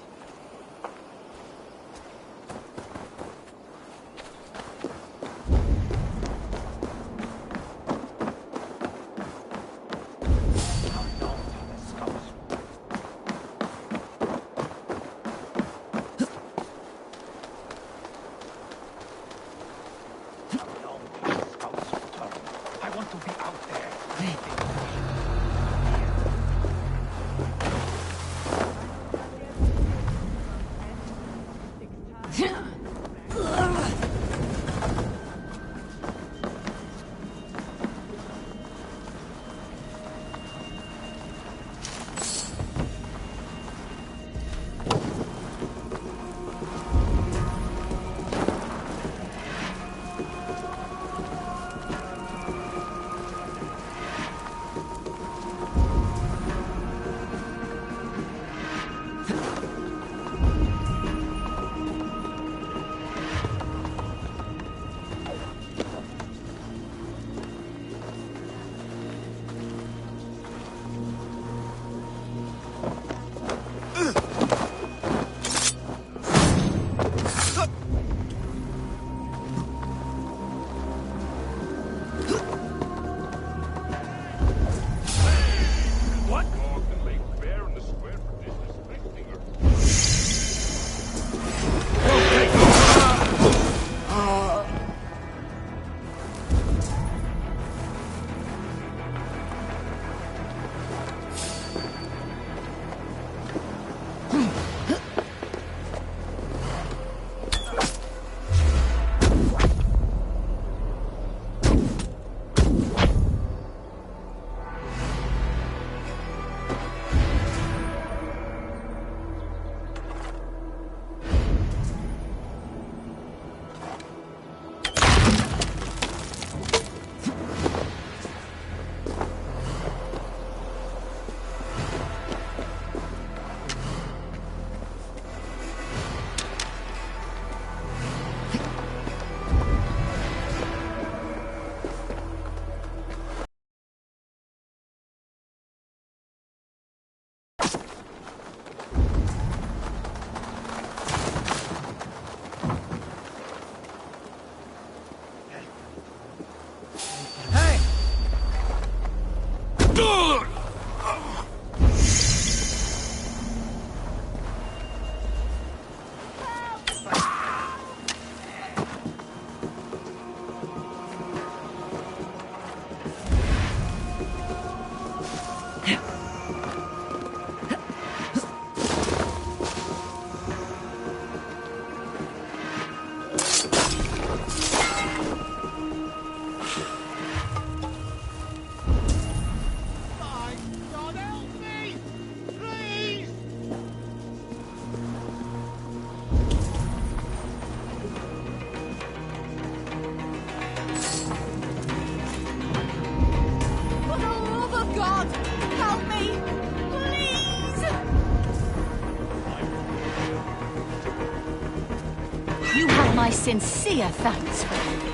My sincere thanks for it.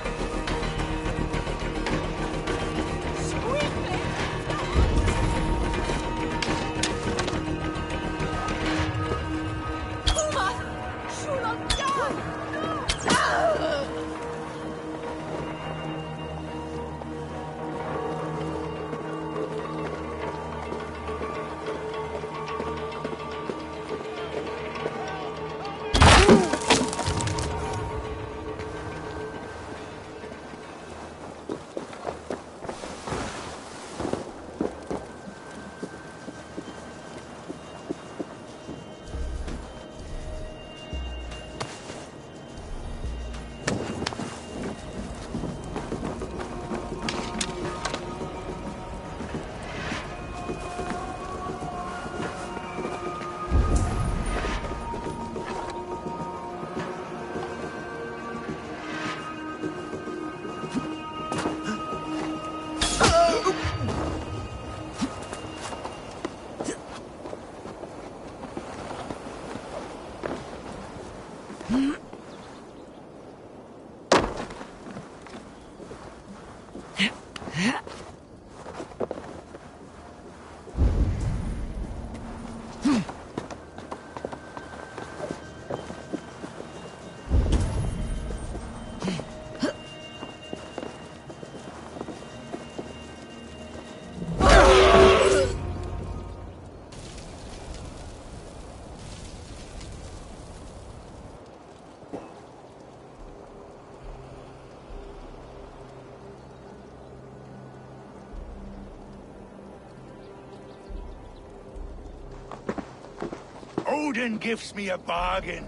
Odin gifts me a bargain.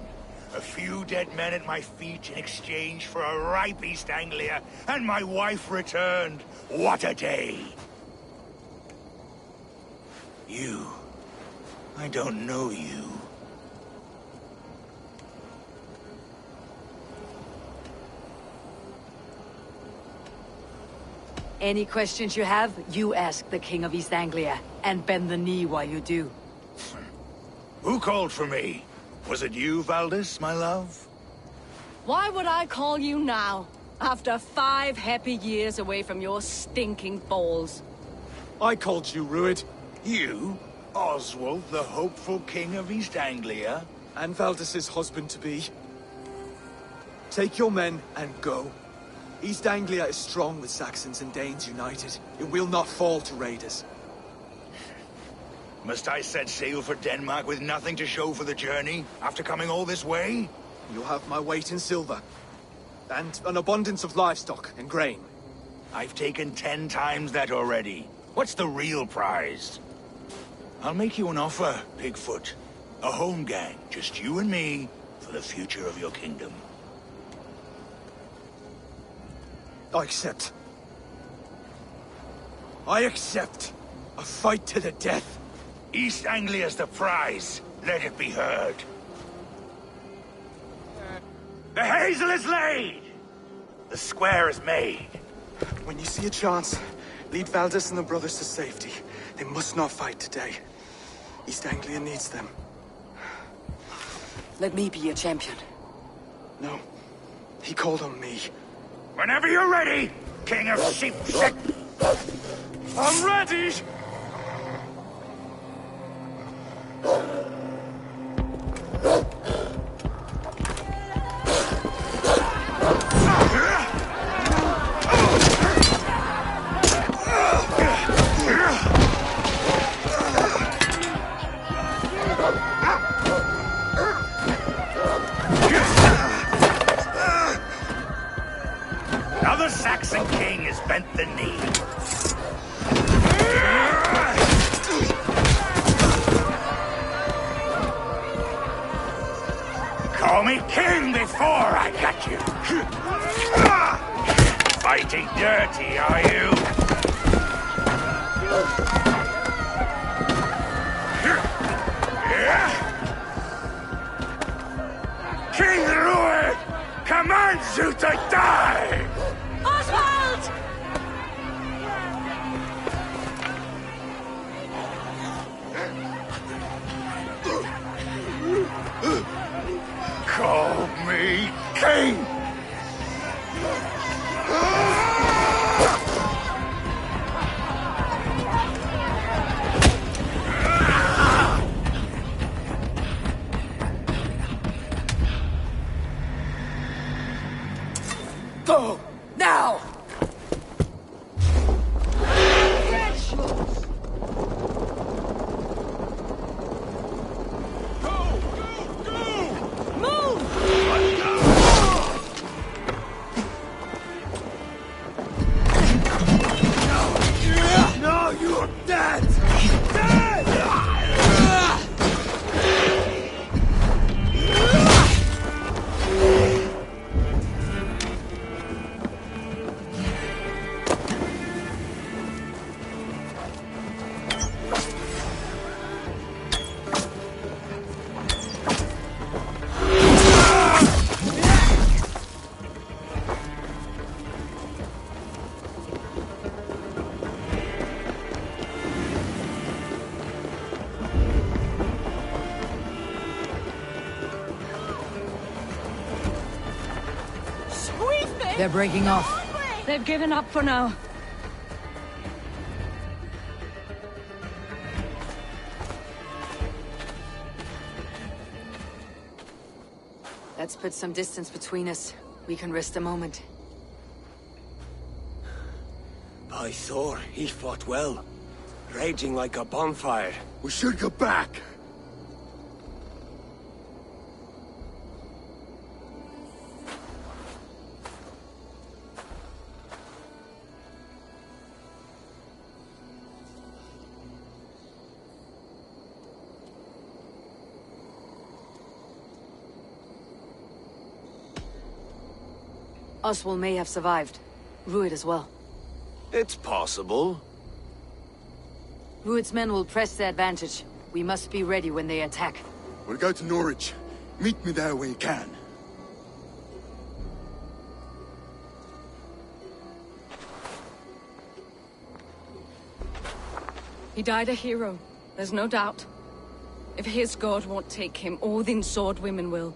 A few dead men at my feet in exchange for a ripe East Anglia, and my wife returned. What a day! You. I don't know you. Any questions you have, you ask the King of East Anglia, and bend the knee while you do. Who called for me? Was it you, Valdis, my love? Why would I call you now, after 5 happy years away from your stinking balls? I called you, Rued. You? Oswald, the hopeful king of East Anglia? And Valdis's husband-to-be. Take your men and go. East Anglia is strong with Saxons and Danes united. It will not fall to raiders. Must I set sail for Denmark with nothing to show for the journey, after coming all this way? You'll have my weight in silver. And an abundance of livestock and grain. I've taken 10 times that already. What's the real prize? I'll make you an offer, Pigfoot. A home gang, just you and me, for the future of your kingdom. I accept. I accept. A fight to the death. East Anglia's the prize. Let it be heard. The hazel is laid! The square is made. When you see a chance, lead Valdis and the brothers to safety. They must not fight today. East Anglia needs them. Let me be your champion. No. He called on me. Whenever you're ready, King of Sheep. I'm ready! Now the Saxon king has bent the knee. Call me king before I got you. Fighting dirty, are you? King Rued commands you to die! Oswald! Call me king! Go! Now! No, you're dead! Dead! They're breaking off. They've given up for now. Let's put some distance between us. We can rest a moment. By Thor, he fought well. Raging like a bonfire. We should go back. Oswald may have survived. Rued as well. It's possible. Rued's men will press the advantage. We must be ready when they attack. We'll go to Norwich. Meet me there when you can. He died a hero, there's no doubt. If his god won't take him, Odin's sword women will.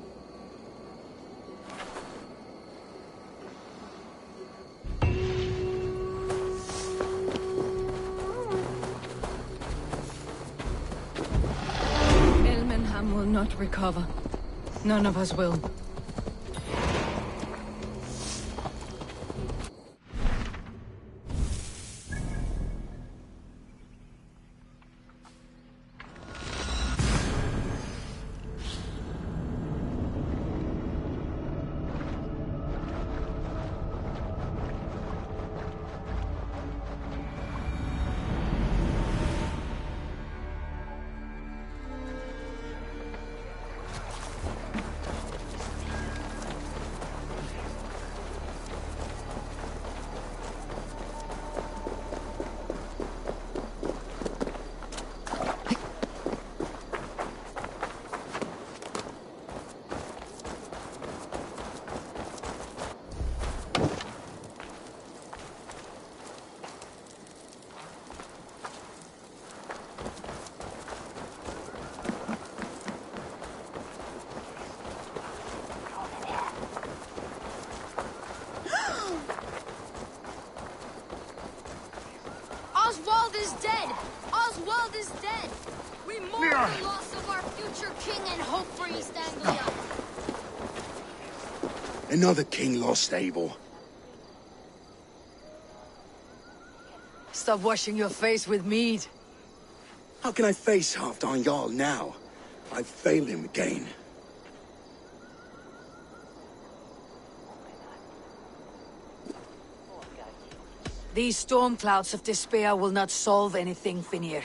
Will not recover. None of us will. Oswald is dead! Oswald is dead! We mourn the loss of our future king and hope for East Anglia! Another king lost, Eivor. Stop washing your face with mead. How can I face Halfdan Jarl now? I've failed him again. These storm clouds of despair will not solve anything, Finnir.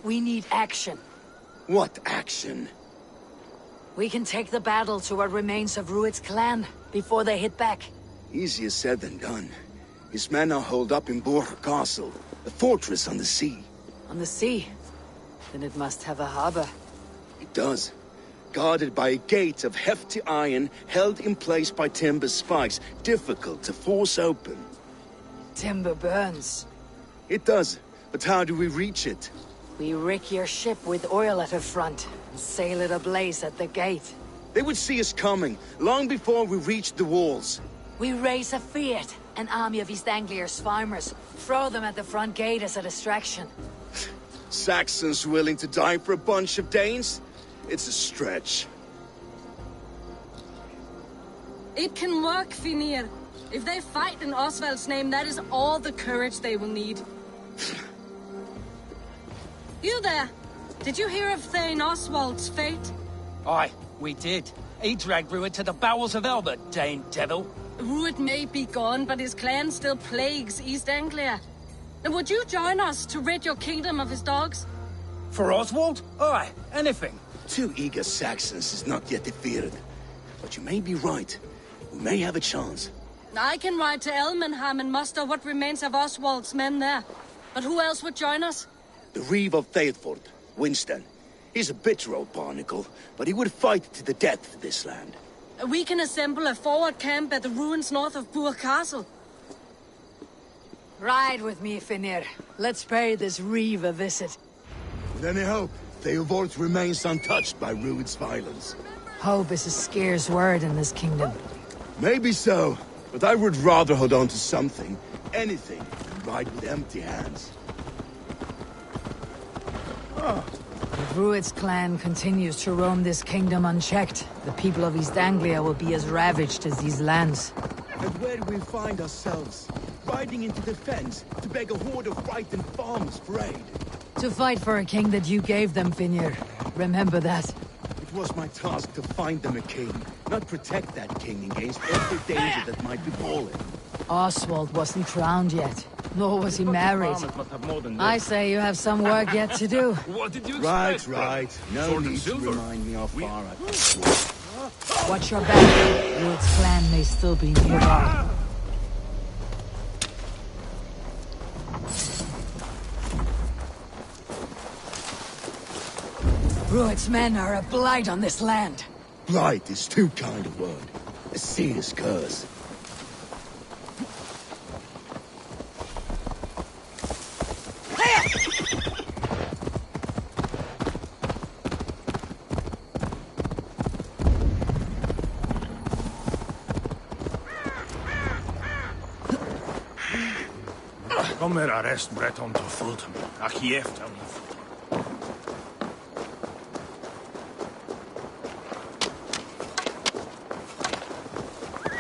We need action. What action? We can take the battle to what remains of Rued's clan before they hit back. Easier said than done. His men are holed up in Borg Castle, a fortress on the sea. On the sea? Then it must have a harbor. It does. Guarded by a gate of hefty iron, held in place by timber spikes, difficult to force open. Timber burns. It does, but how do we reach it? We rig your ship with oil at her front, and sail it ablaze at the gate. They would see us coming, long before we reached the walls. We raise a Fiat, an army of East Anglia's farmers. Throw them at the front gate as a distraction. Saxons willing to die for a bunch of Danes? It's a stretch. It can work, Finnir. If they fight in Oswald's name, that is all the courage they will need. You there! Did you hear of Thane Oswald's fate? Aye, we did. He dragged Rued to the bowels of Elbert, Dane devil. Rued may be gone, but his clan still plagues East Anglia. And would you join us to rid your kingdom of his dogs? For Oswald? Aye, anything. 2 eager Saxons is not yet defeated. But you may be right. We may have a chance. I can ride to Elmenham and muster what remains of Oswald's men there. But who else would join us? The Reeve of Thetford, Winston. He's a bitter old barnacle, but he would fight to the death for this land. We can assemble a forward camp at the ruins north of Burg Castle. Ride with me, Finnir. Let's pay this Reeve a visit. With any hope, Theodort remains untouched by Rued's violence. Hope is a scarce word in this kingdom. Maybe so, but I would rather hold on to something, anything, than ride with empty hands. If Rued's clan continues to roam this kingdom unchecked, the people of East Anglia will be as ravaged as these lands. And where do we find ourselves? Riding into the fens to beg a horde of frightened farmers for aid. To fight for a king that you gave them, Finir. Remember that. It was my task to find them a king, not protect that king against every danger that might befall him. Oswald wasn't crowned yet, nor was he married. I say you have some work yet to do. What did you expect? Right. No need to remind me how far I've come. Watch your back. Rued's clan may still be nearby. Rued's men are a blight on this land. Blight is too kind a word. A serious curse. Kommer arrest Breton to Fulton. Ach, efter mig.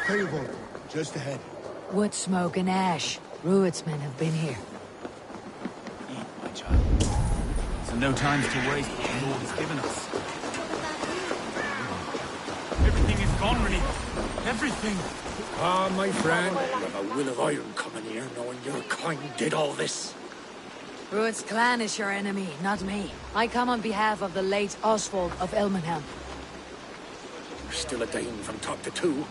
Tailboat, just ahead. Wood smoke and ash. Rued's men have been here. Eat, my child. So no time to waste what the Lord has given us. Everything is gone, really. Everything. Ah, my friend, you have a will of iron coming here, knowing your kind did all this. Rued's clan is your enemy, not me. I come on behalf of the late Oswald of Elmenham. You're still a Dane from top to two.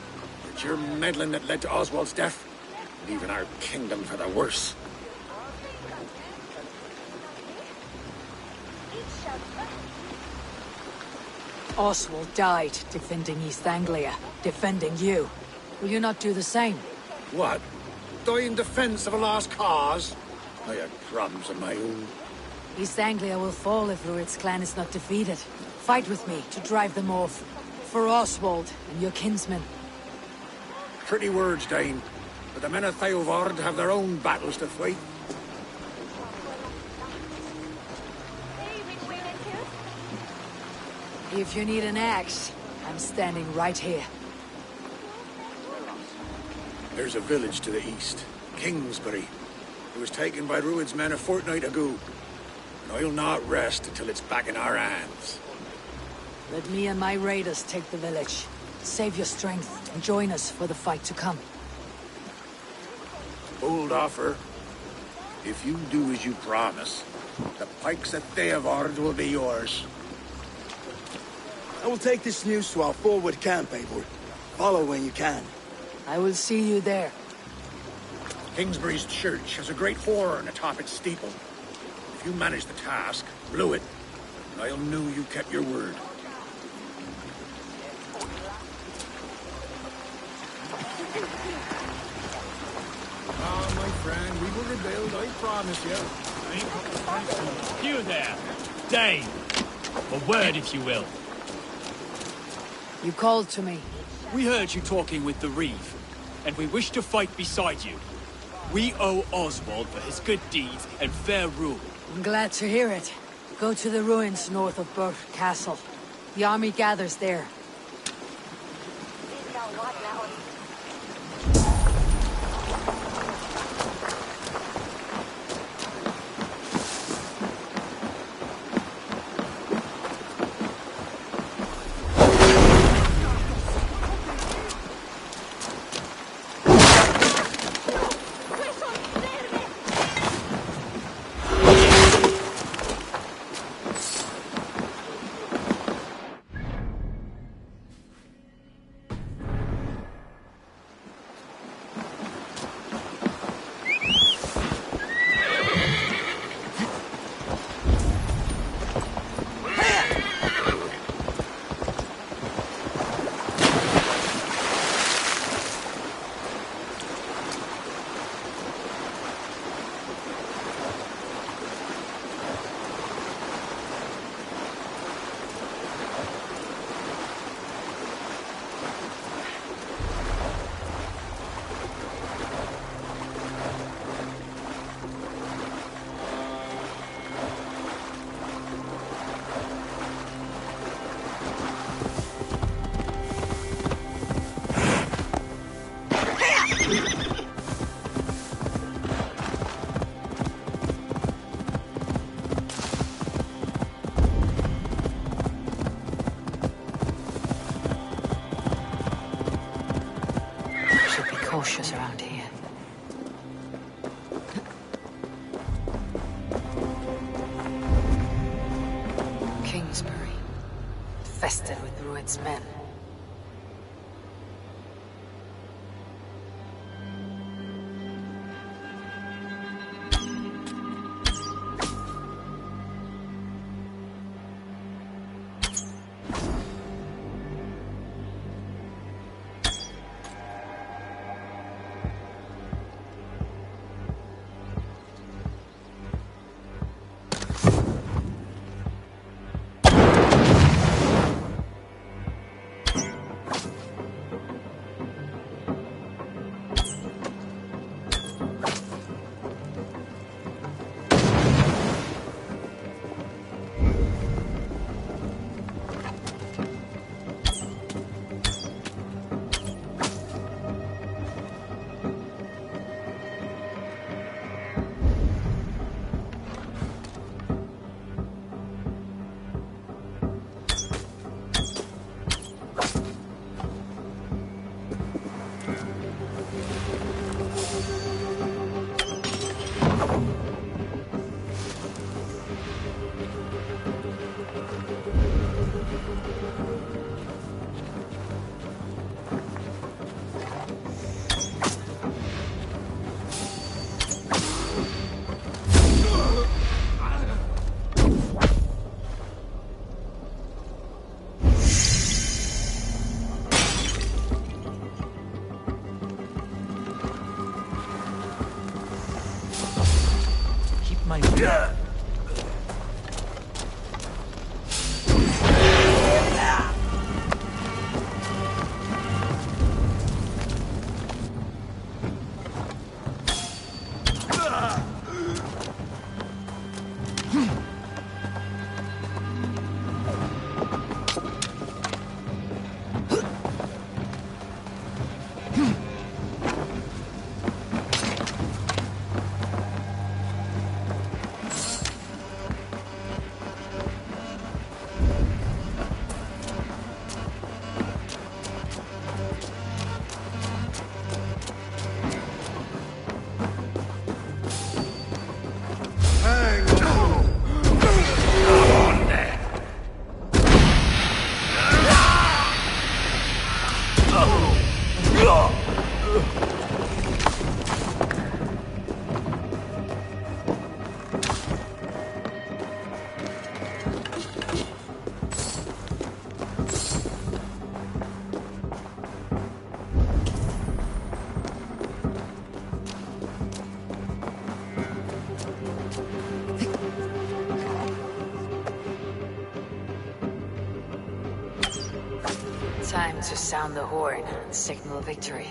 It's your meddling that led to Oswald's death, leaving our kingdom for the worse. Oswald died defending East Anglia, defending you. Will you not do the same? What? Die in defense of a lost cause? I had problems of my own. East Anglia will fall if Rued's clan is not defeated. Fight with me to drive them off. For Oswald and your kinsmen. Pretty words, Dane. But the men of Theovard have their own battles to fight. If you need an axe, I'm standing right here. There's a village to the east, Kingsbury. It was taken by Rued's men a fortnight ago. And I'll not rest until it's back in our hands. Let me and my raiders take the village. Save your strength and join us for the fight to come. Bold offer. If you do as you promise, the pikes at Theovard will be yours. I will take this news to our forward camp, Eivor. Follow when you can. I will see you there. Kingsbury's church has a great horn atop its steeple. If you manage the task, blow it, and I'll know you kept your word. Ah, my friend, we will rebuild, I promise you. You there, Dane. A word, if you will. You called to me. We heard you talking with the Reeve, and we wish to fight beside you. We owe Oswald for his good deeds and fair rule. I'm glad to hear it. Go to the ruins north of Burke Castle. The army gathers there. infested with Rued's men. Time to sound the horn and signal victory.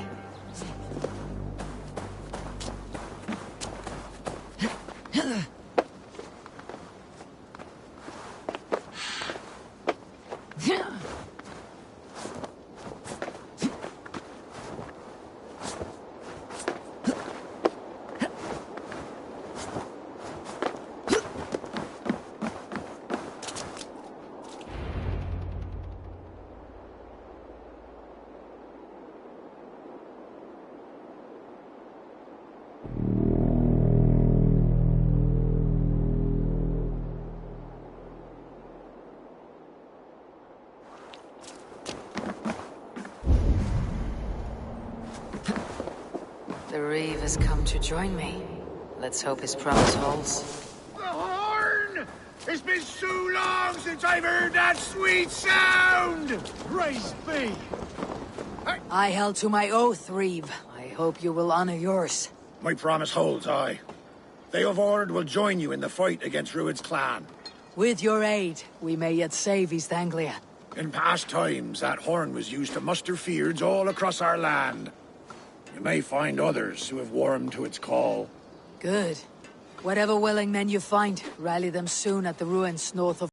The Reeve has come to join me. Let's hope his promise holds. The horn! It's been so long since I've heard that sweet sound! Praise be! I held to my oath, Reeve. I hope you will honor yours. My promise holds, aye. They of Ord will join you in the fight against Rued's clan. With your aid, we may yet save East Anglia. In past times, that horn was used to muster fyrds all across our land. You may find others who have warmed to its call. Good. Whatever willing men you find, rally them soon at the ruins north of...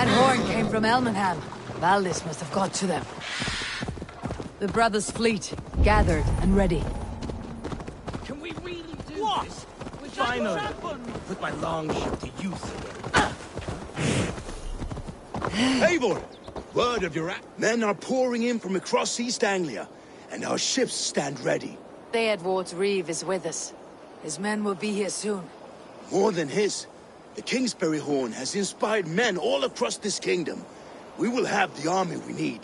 That horn came from Elmenham. Valdis must have got to them. The brothers' fleet, gathered and ready. Can we really do this? Finally, put my longship to use again. Eivor! Word of your men are pouring in from across East Anglia, and our ships stand ready. Theodward's Reeve is with us. His men will be here soon. More than his. The Kingsbury Horn has inspired men all across this kingdom. We will have the army we need.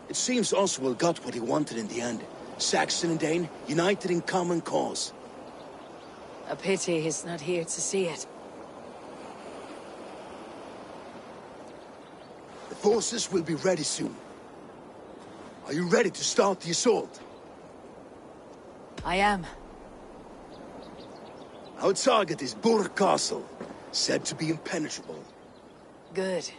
It seems Oswald got what he wanted in the end. Saxon and Dane, united in common cause. A pity he's not here to see it. The forces will be ready soon. Are you ready to start the assault? I am. Our target is Burg Castle, said to be impenetrable. Good.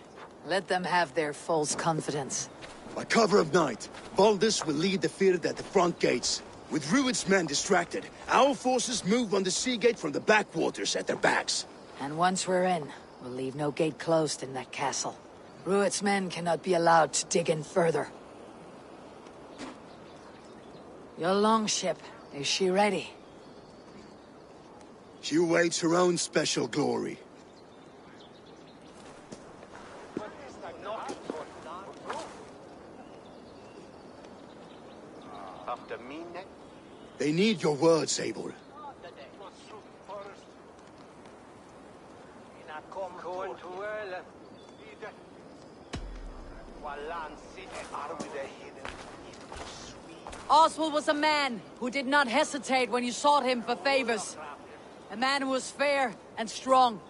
Let them have their false confidence. By cover of night, Valdis will lead the field at the front gates. With Rued's men distracted, our forces move on the sea gate from the backwaters at their backs. And once we're in, we'll leave no gate closed in that castle. Rued's men cannot be allowed to dig in further. Your longship, is she ready? She awaits her own special glory. They need your words, Eivor. Oswald was a man who did not hesitate when you sought him for favors. A man who was fair and strong.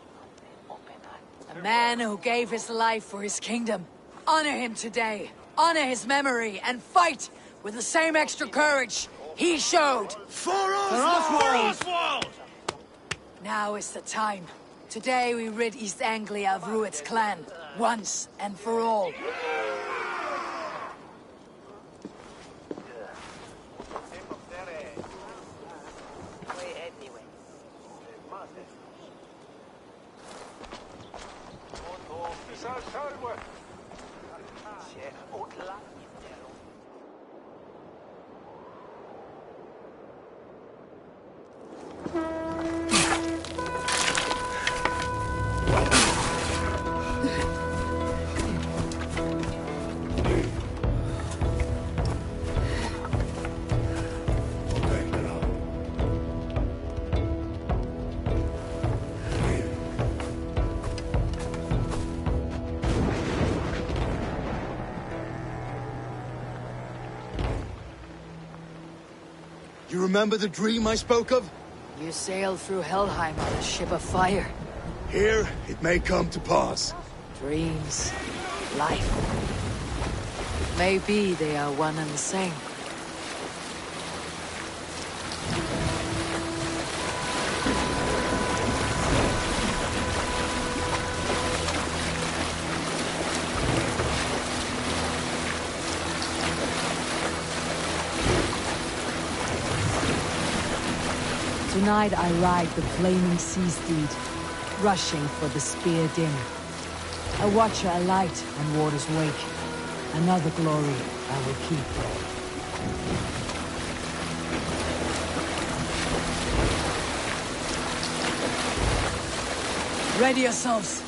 A man who gave his life for his kingdom. Honor him today. Honor his memory and fight with the same extra courage he showed. For Oswald! For Oswald! Now is the time. Today we rid East Anglia of Rued's clan, once and for all. You remember the dream I spoke of? You sailed through Helheim on a ship of fire. Here, it may come to pass. Dreams, life. Maybe they are one and the same. Tonight I ride the flaming sea steed, rushing for the spear dim. A watcher alight on water's wake. Another glory I will keep. Ready yourselves.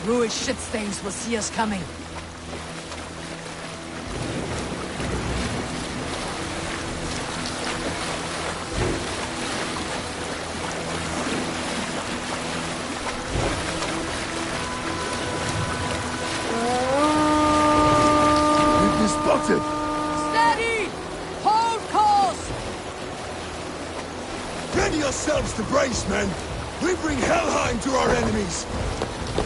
Rued shit-stains will see us coming. Steady! Hold course! Ready yourselves to brace, men! We bring Helheim to our enemies!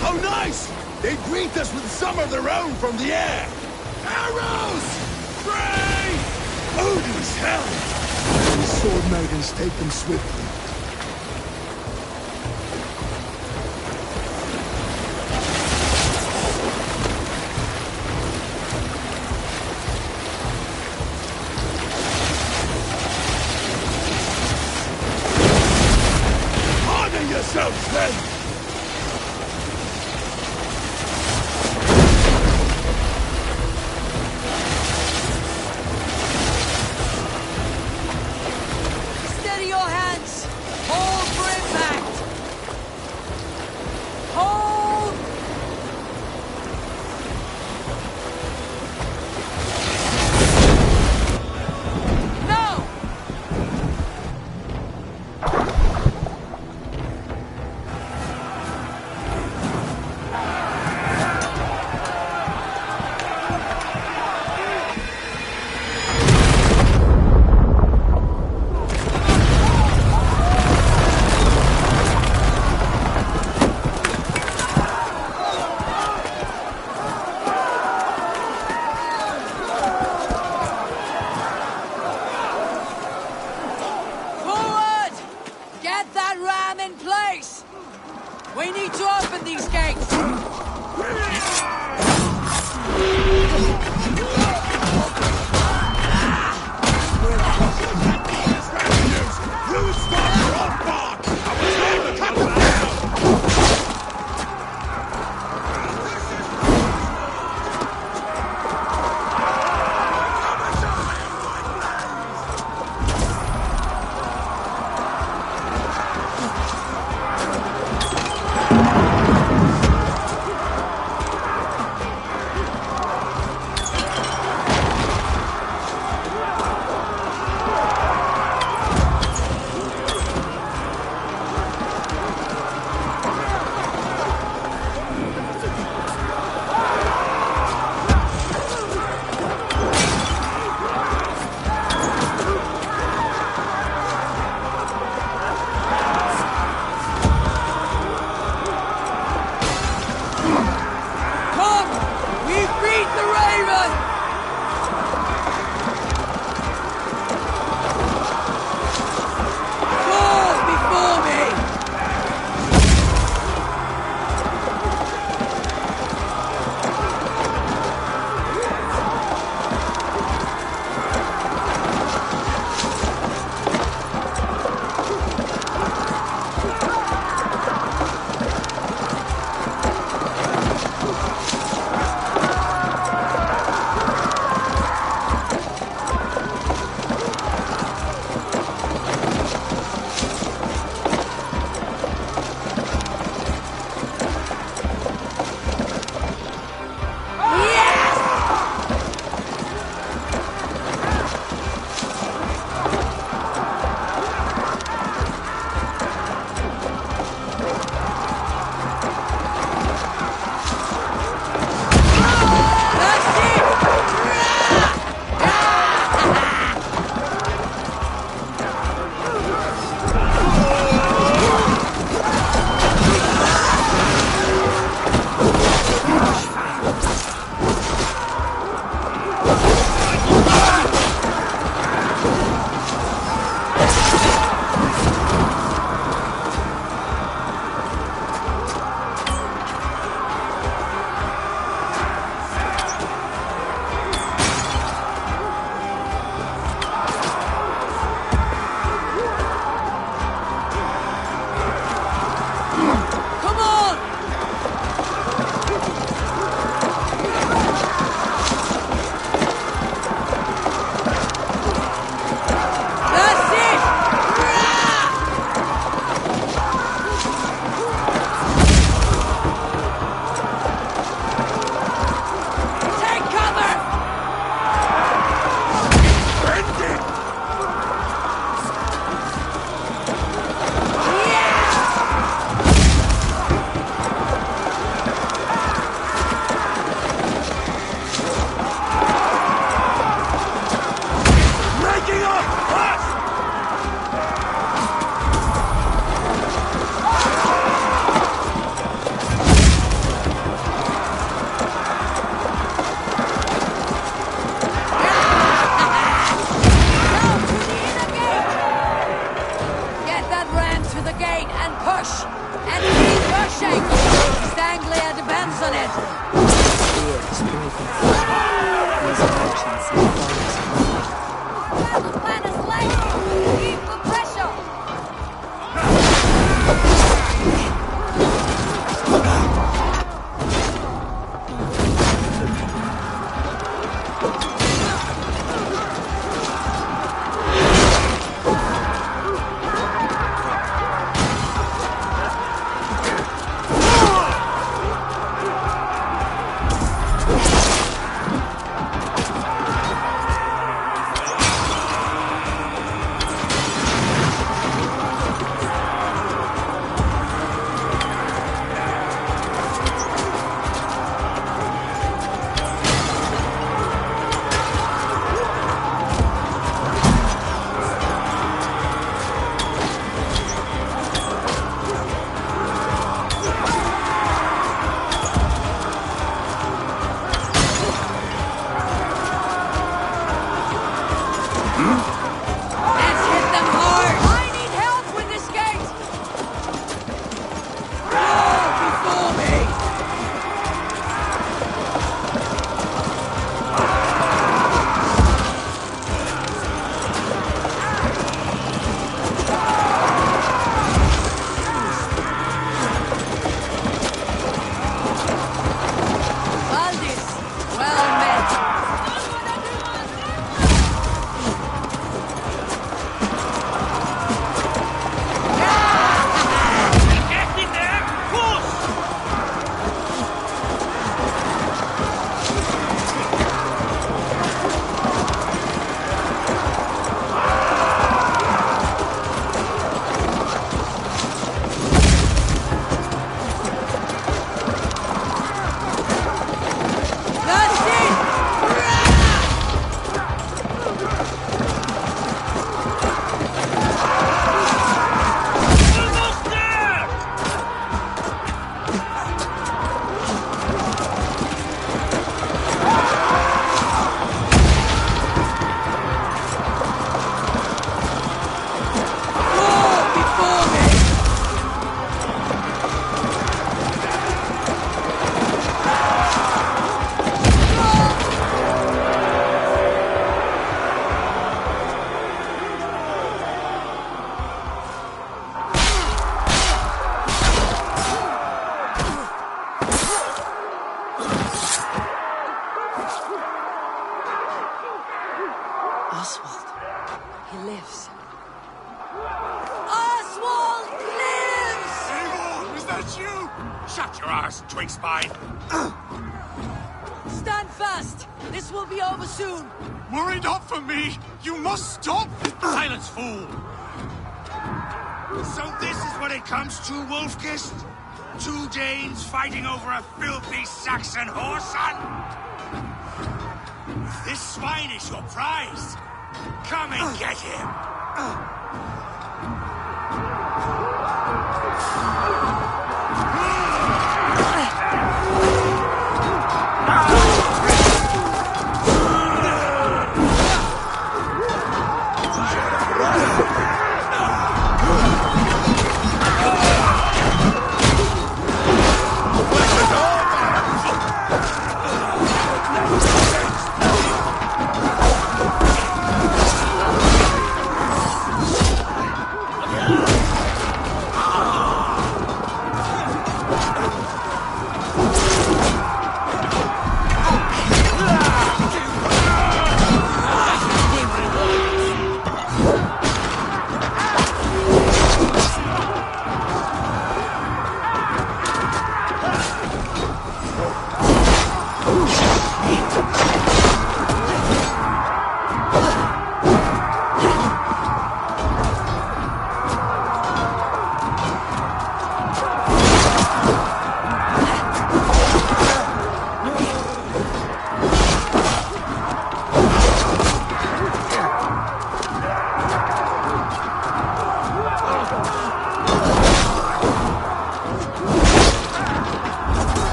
How nice! They greet us with some of their own from the air! Arrows! Pray! Odin's hell! The sword maidens take them swiftly. Yourselves, then! Get that ram in place! We need to open these gates! That's you! Shut your arse, twig spine! Stand fast! This will be over soon! Worry not for me! You must stop! Silence, fool! So this is what it comes to, Wolfkist? 2 Danes fighting over a filthy Saxon whoreson? This swine is your prize! Come and get him!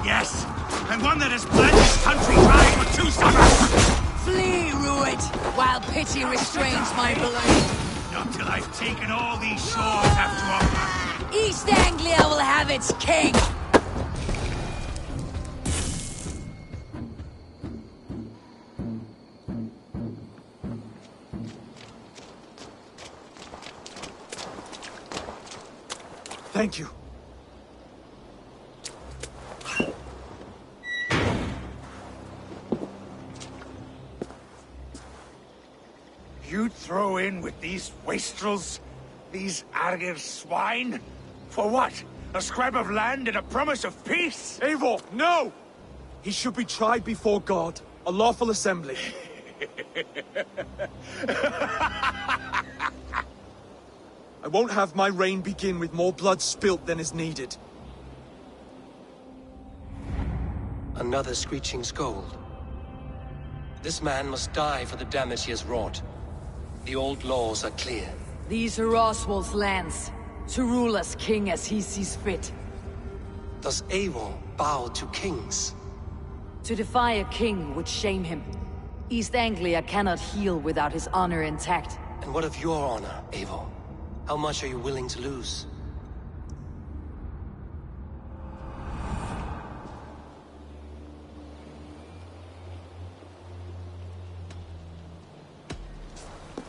Yes, and one that has bled this country dry for 2 summers! Flee, Ruit, while pity restrains my blood. Not till I've taken all these shores have to offer. East Anglia will have its king! Thank you. You'd throw in with these wastrels? These Argir swine? For what? A scrap of land and a promise of peace? Eivor, no! He should be tried before God, a lawful assembly. I won't have my reign begin with more blood spilt than is needed. Another screeching scold. This man must die for the damage he has wrought. The old laws are clear. These are Oswald's lands, to rule as king as he sees fit. Does Eivor bow to kings? To defy a king would shame him. East Anglia cannot heal without his honor intact. And what of your honor, Eivor? How much are you willing to lose?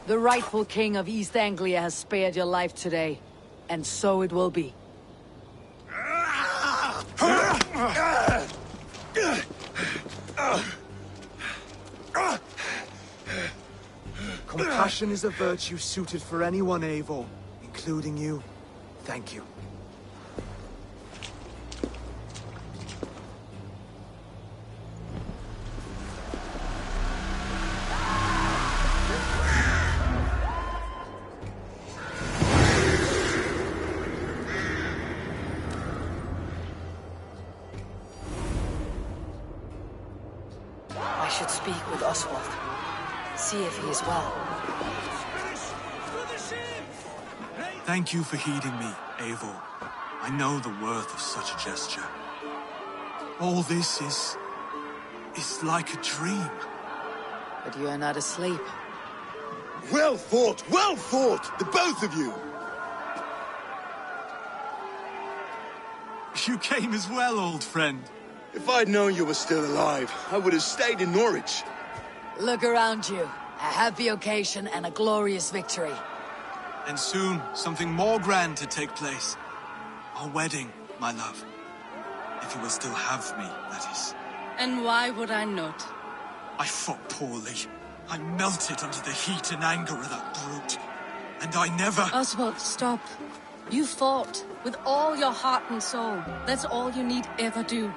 The rightful king of East Anglia has spared your life today, and so it will be. Compassion is a virtue suited for anyone, Eivor, including you. Thank you. I should speak with Oswald. See if he is well. Thank you for heeding me, Eivor. I know the worth of such a gesture. All this is like a dream. But you are not asleep. Well fought, the both of you! You came as well, old friend. If I'd known you were still alive, I would have stayed in Norwich. Look around you. A happy occasion and a glorious victory. And soon, something more grand to take place. Our wedding, my love. If you will still have me, that is. And why would I not? I fought poorly. I melted under the heat and anger of that brute. And I never... Oswald, stop. You fought with all your heart and soul. That's all you need ever do.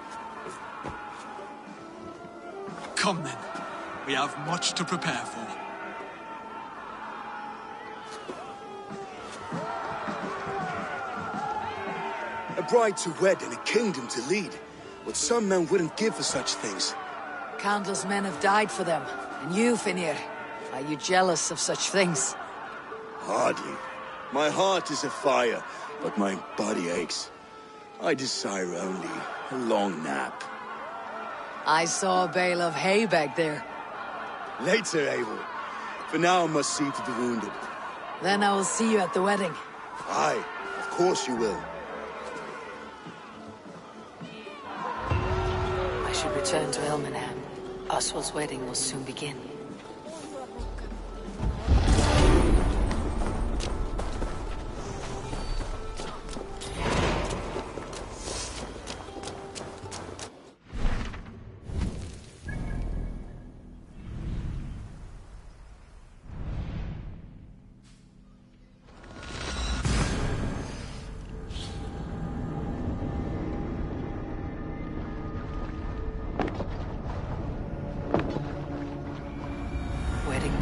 Come then. We have much to prepare for. A bride to wed and a kingdom to lead. What some men wouldn't give for such things. Countless men have died for them. And you, Finnir, are you jealous of such things? Hardly. My heart is afire, but my body aches. I desire only a long nap. I saw a bale of hay back there. Later, Abel. For now, I must see to the wounded. Then I will see you at the wedding. Aye, of course you will. I should return to Elmenham. Oswald's wedding will soon begin.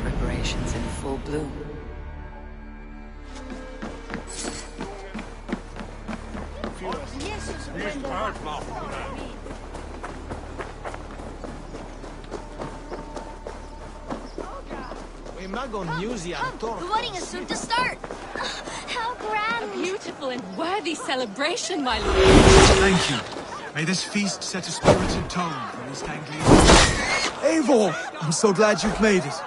Preparations in full bloom. The wedding is soon to start. How grand! A beautiful and worthy celebration, my lord. Thank you. May this feast set a spirited tone for East Anglia. Eivor! I'm so glad you've made it.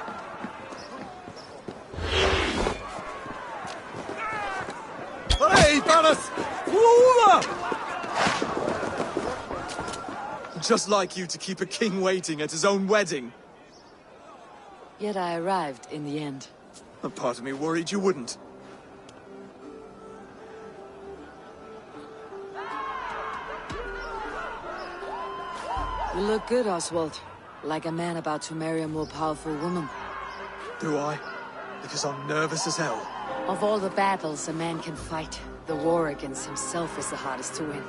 Hey, Thanos! Just like you to keep a king waiting at his own wedding. Yet I arrived in the end. A part of me worried you wouldn't. You look good, Oswald. Like a man about to marry a more powerful woman. Do I? Because I'm nervous as hell. Of all the battles a man can fight, the war against himself is the hardest to win.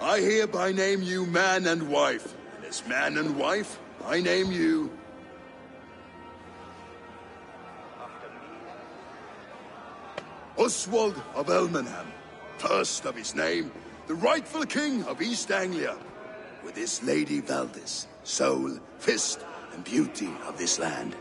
I hereby name you man and wife. And as man and wife, I name you... Oswald of Elmenham, first of his name, the rightful king of East Anglia, with his lady Valdis, soul, fist, and beauty of this land.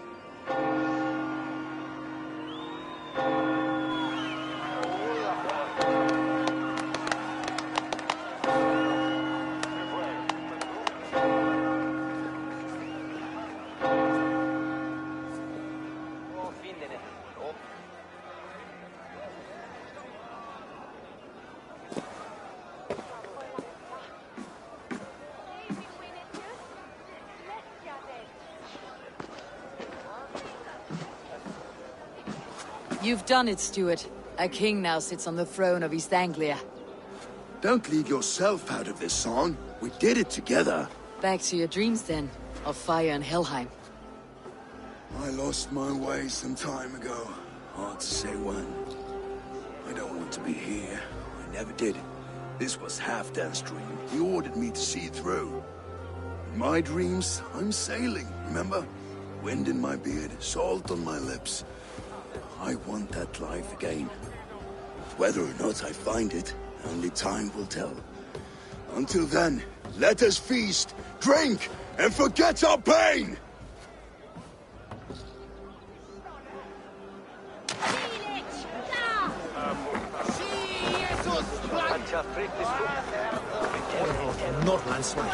You've done it, Stuart. A king now sits on the throne of East Anglia. Don't leave yourself out of this song. We did it together. Back to your dreams, then, of fire and Helheim. I lost my way some time ago. Hard to say when. I don't want to be here. I never did. This was Halfdan's dream. He ordered me to see it through. In my dreams, I'm sailing, remember? Wind in my beard, salt on my lips. I want that life again. Whether or not I find it, only time will tell. Until then, let us feast, drink, and forget our pain!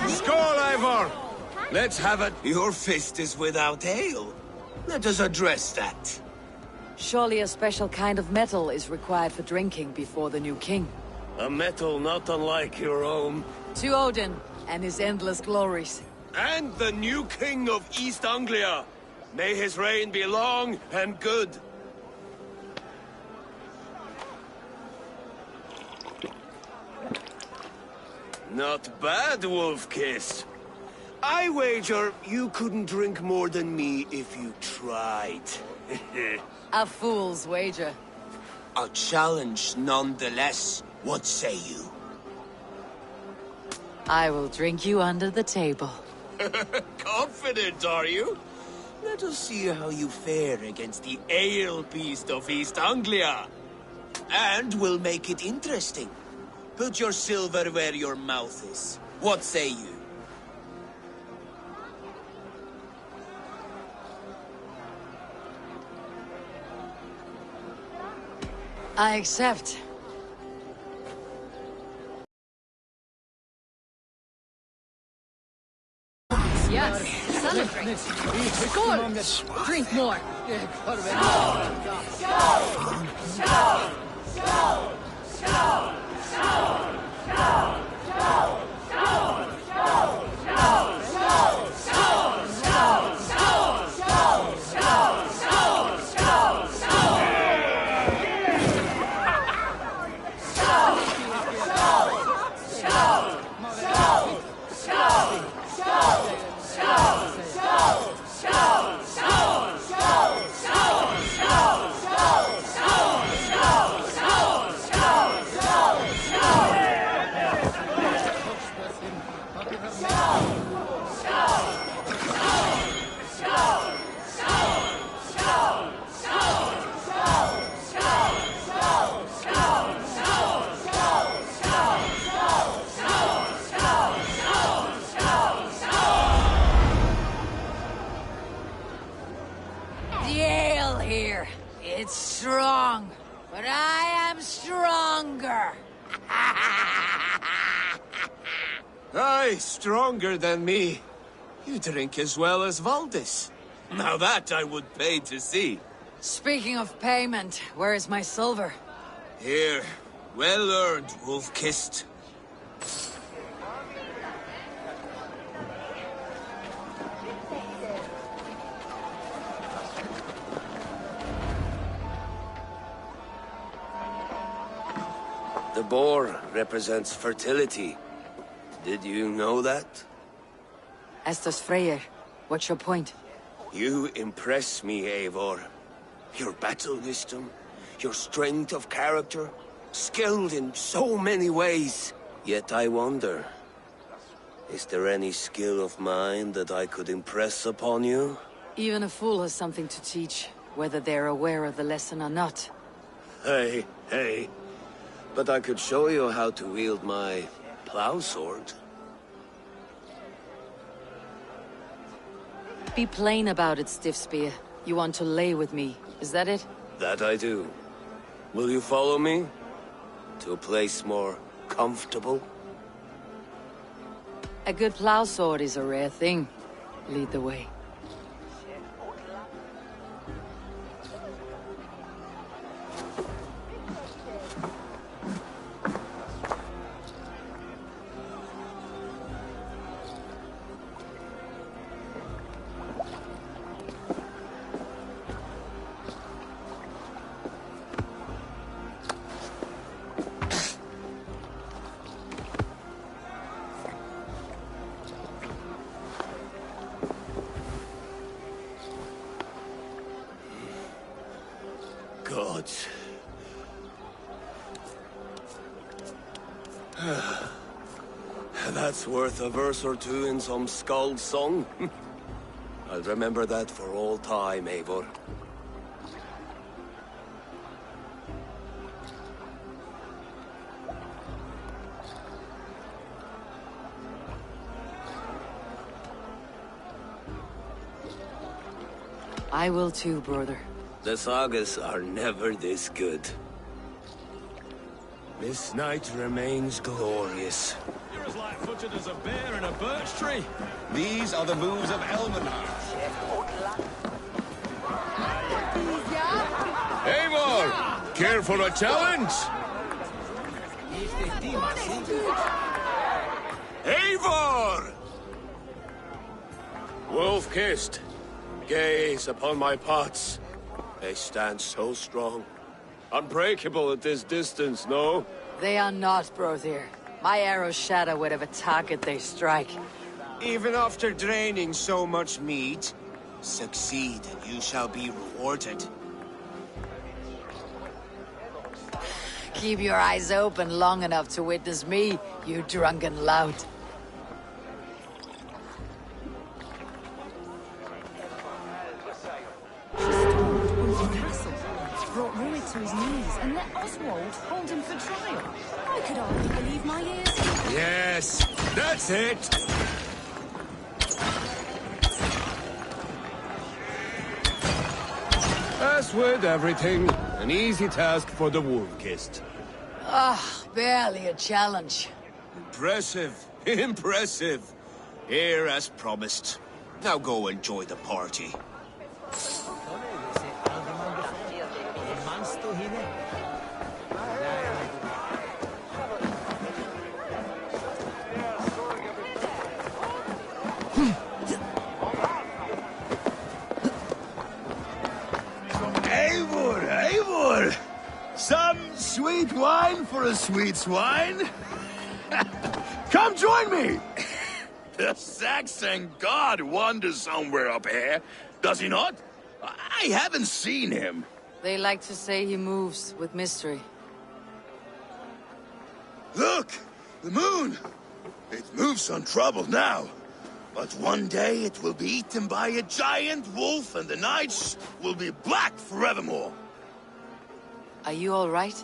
Skål, Ivor! Let's have it. Your fist is without ale. Let us address that. Surely a special kind of metal is required for drinking before the new king. A metal not unlike your own. To Odin and his endless glories. And the new king of East Anglia. May his reign be long and good. Not bad, Wolf-Kiss. I wager you couldn't drink more than me if you tried. A fool's wager. A challenge nonetheless. What say you? I will drink you under the table. Confident, are you? Let us see how you fare against the ale beast of East Anglia. And we'll make it interesting. Put your silver where your mouth is. What say you? I accept. Yes, celebrate. Skål! Drink more. The ale here, it's strong, but I am stronger. Aye, stronger than me. You drink as well as Valdis. Now that I would pay to see. Speaking of payment, where is my silver? Here, well earned, Wolf-Kissed. The boar represents fertility. Did you know that? Estes Freyr, what's your point? You impress me, Eivor. Your battle wisdom, your strength of character, skilled in so many ways. Yet I wonder, is there any skill of mine that I could impress upon you? Even a fool has something to teach, whether they're aware of the lesson or not. Hey. But I could show you how to wield my plow sword. Be plain about it, Stiff Spear. You want to lay with me, is that it? That I do. Will you follow me? To a place more comfortable? A good plow sword is a rare thing. Lead the way. Gods. That's worth a verse or two in some skald's song. I'll remember that for all time, Eivor. I will too, brother. The sagas are never this good. This night remains glorious. You're as light-footed as a bear in a birch tree. These are the moves of Elmanar. Eivor! Care for a challenge? Eivor! Wolf-kissed, gaze upon my pots. They stand so strong. Unbreakable at this distance, no? They are not, brother. My arrows shatter whatever target they strike. Even after draining so much meat, succeed and you shall be rewarded. Keep your eyes open long enough to witness me, you drunken lout. Brought Ruid to his knees and let Oswald hold him for trial. I could hardly believe my ears. Yes, that's it! As with everything, an easy task for the wolf-kissed. Barely a challenge. Impressive. Impressive. Here as promised. Now go enjoy the party. Eivor! Some sweet wine for a sweet swine? Come join me! The Saxon god wanders somewhere up here, does he not? I haven't seen him. They like to say he moves with mystery. Look! The moon! It moves untroubled now. But one day it will be eaten by a giant wolf and the nights will be black forevermore. Are you all right?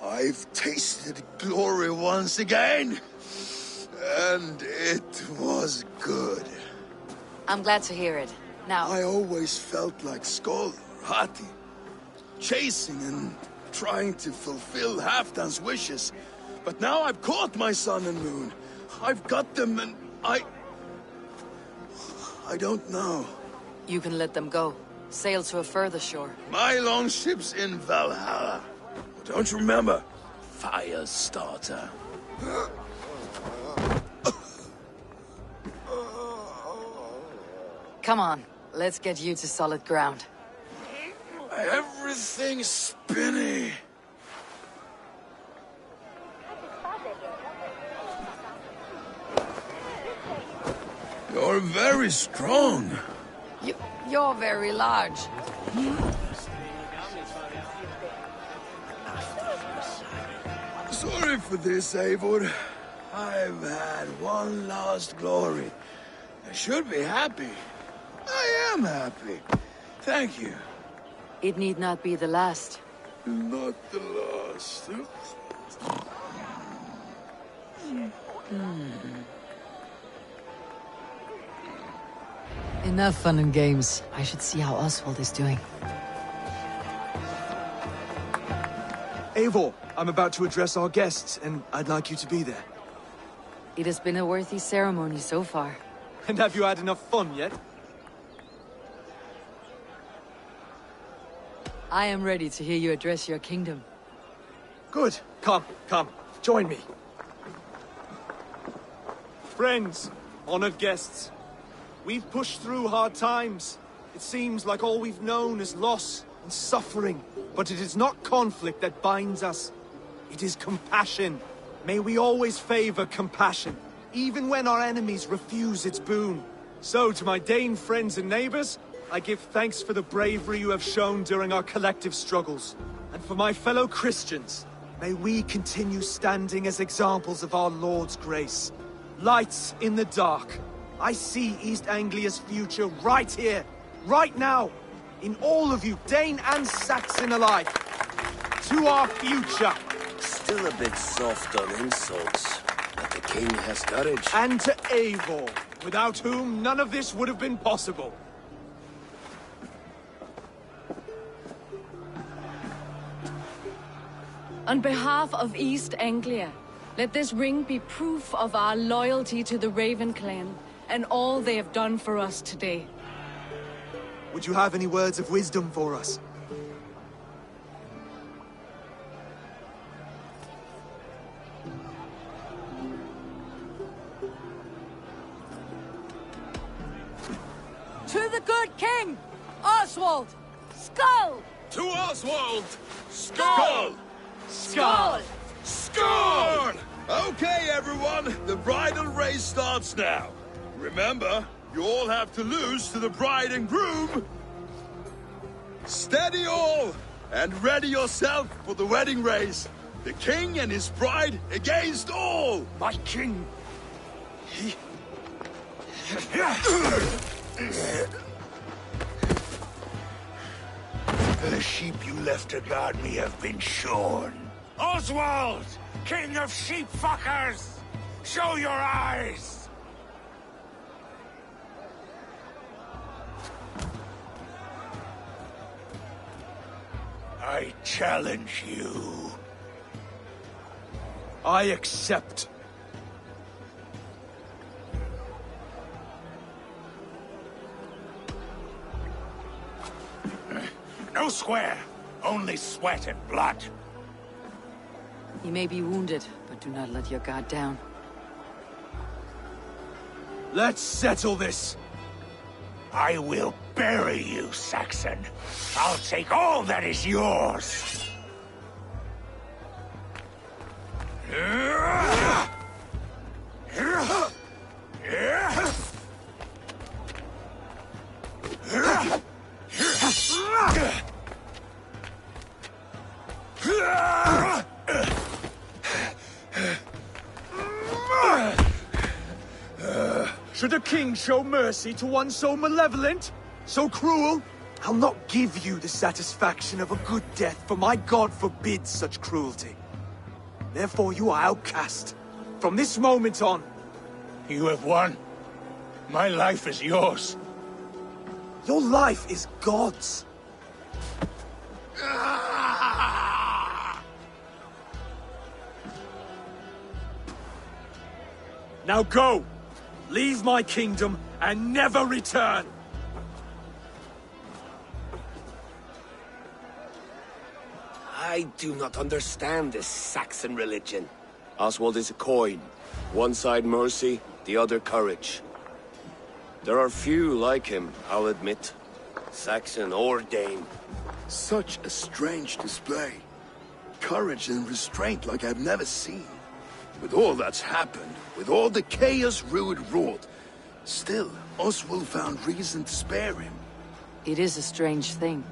I've tasted glory once again. And it was good. I'm glad to hear it. Now... I always felt like Skoll or Hati. Chasing and trying to fulfill Halfdan's wishes. But now I've caught my sun and moon. I've got them and I don't know. You can let them go. Sail to a further shore. My longship's in Valhalla. Don't you remember? Firestarter. Come on, let's get you to solid ground. Everything's spinny. You're very strong. You're very large. Sorry for this, Eivor. I've had one last glory. I should be happy. I am happy. Thank you. It need not be the last. Not the last. Enough fun and games. I should see how Oswald is doing. Eivor, I'm about to address our guests, and I'd like you to be there. It has been a worthy ceremony so far. And have you had enough fun yet? I am ready to hear you address your kingdom. Good. Come, join me. Friends, honored guests, we've pushed through hard times. It seems like all we've known is loss and suffering. But it is not conflict that binds us. It is compassion. May we always favor compassion, even when our enemies refuse its boon. So, to my Dane friends and neighbors, I give thanks for the bravery you have shown during our collective struggles. And for my fellow Christians, may we continue standing as examples of our Lord's grace. Lights in the dark. I see East Anglia's future right here, right now, in all of you, Dane and Saxon alike. To our future. Still a bit soft on insults, but the king has courage. And to Eivor, without whom none of this would have been possible. On behalf of East Anglia, let this ring be proof of our loyalty to the Raven clan and all they have done for us today. Would you have any words of wisdom for us? To the good king, Oswald! Skull! To Oswald! Skull! Skull! Skull! Okay, everyone, the bridal race starts now. Remember, you all have to lose to the bride and groom. Steady all, and ready yourself for the wedding race. The king and his bride against all. My king! The sheep you left to guard me have been shorn. Oswald! King of sheep fuckers! Show your eyes! I challenge you. I accept. No square, only sweat and blood. You may be wounded, but do not let your guard down. Let's settle this. I will bury you, Saxon. I'll take all that is yours. Should a king show mercy to one so malevolent? So cruel? I'll not give you the satisfaction of a good death, for my god forbids such cruelty. Therefore you are outcast. From this moment on. You have won. My life is yours. Your life is God's. Now go! Leave my kingdom and never return! I do not understand this Saxon religion. Oswald is a coin. One side mercy, the other courage. There are few like him, I'll admit. Saxon or Dane. Such a strange display. Courage and restraint like I've never seen. With all that's happened, with all the chaos Rued wrought, still, Oswald found reason to spare him. It is a strange thing.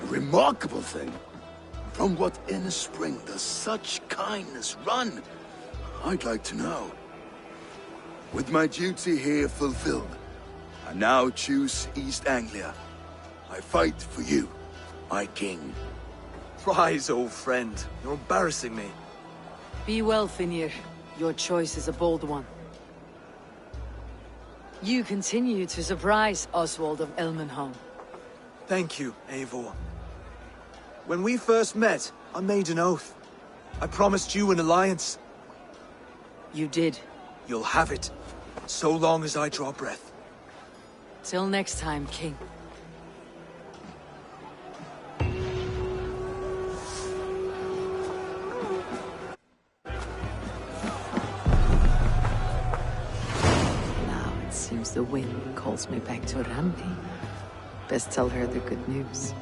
A remarkable thing. From what inner spring does such kindness run? I'd like to know. With my duty here fulfilled, I now choose East Anglia. I fight for you, my king. Rise, old friend. You're embarrassing me. Be well, Finir. Your choice is a bold one. You continue to surprise Oswald of Elmenholm. Thank you, Eivor. When we first met, I made an oath. I promised you an alliance. You did. You'll have it, so long as I draw breath. Till next time, King. Now it seems the wind calls me back to Randi. Best tell her the good news.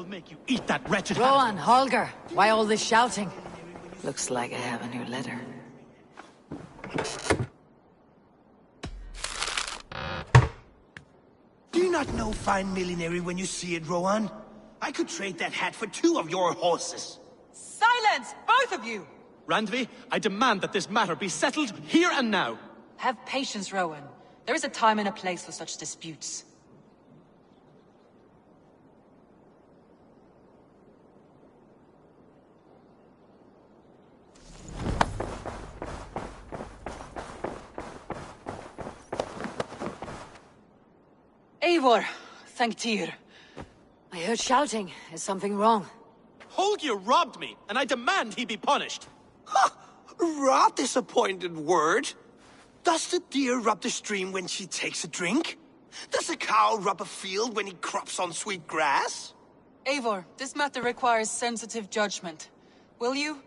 Make you eat that wretched Rowan, Holger, why all this shouting? Looks like I have a new letter. Do you not know fine millinery when you see it, Rowan? I could trade that hat for 2 of your horses. Silence, both of you! Randvi, I demand that this matter be settled here and now. Have patience, Rowan. There is a time and a place for such disputes. Eivor, thank Tyr. I heard shouting. Is something wrong? Holger robbed me, and I demand he be punished. Rot disappointed word. Does the deer rub the stream when she takes a drink? Does a cow rub a field when he crops on sweet grass? Eivor, this matter requires sensitive judgment. Will you?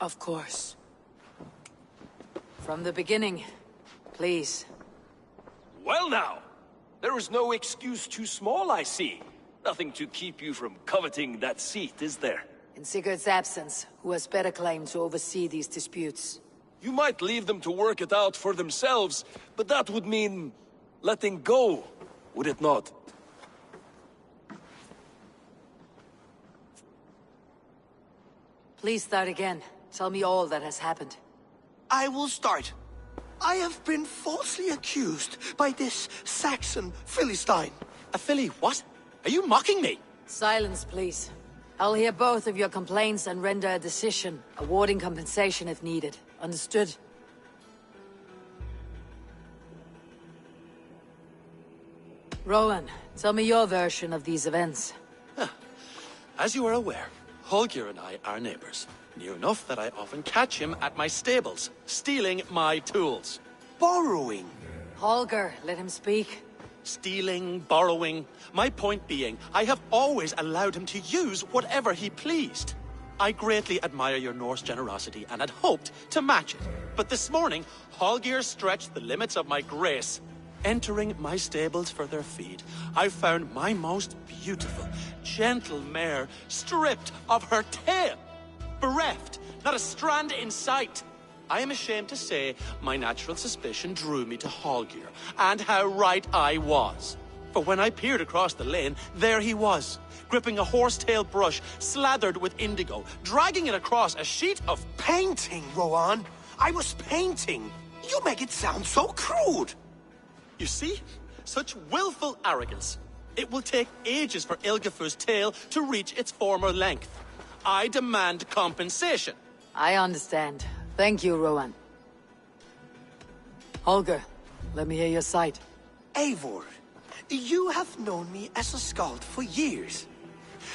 Of course. From the beginning, please. Well now, there is no excuse too small, I see. Nothing to keep you from coveting that seat, is there? In Sigurd's absence, who has better claim to oversee these disputes? You might leave them to work it out for themselves, but that would mean letting go, would it not? Please start again. Tell me all that has happened. I will start. I have been falsely accused by this Saxon Philistine. A Philly what? Are you mocking me? Silence, please. I'll hear both of your complaints and render a decision, awarding compensation if needed. Understood? Rowan, tell me your version of these events. As you are aware, Holger and I are neighbors. Near enough that I often catch him at my stables, stealing my tools. Borrowing? Holger, let him speak. Stealing, borrowing. My point being, I have always allowed him to use whatever he pleased. I greatly admire your Norse generosity and had hoped to match it. But this morning, Holger stretched the limits of my grace. Entering my stables for their feed, I found my most beautiful, gentle mare stripped of her tail. Bereft, not a strand in sight. I am ashamed to say my natural suspicion drew me to Holger, and how right I was. For when I peered across the lane, there he was, gripping a horsetail brush slathered with indigo, dragging it across a sheet of painting, Rowan. I was painting. You make it sound so crude. You see? Such willful arrogance. It will take ages for Ilgefu's tail to reach its former length. I demand compensation. I understand. Thank you, Rowan. Holger, let me hear your side. Eivor, you have known me as a skald for years.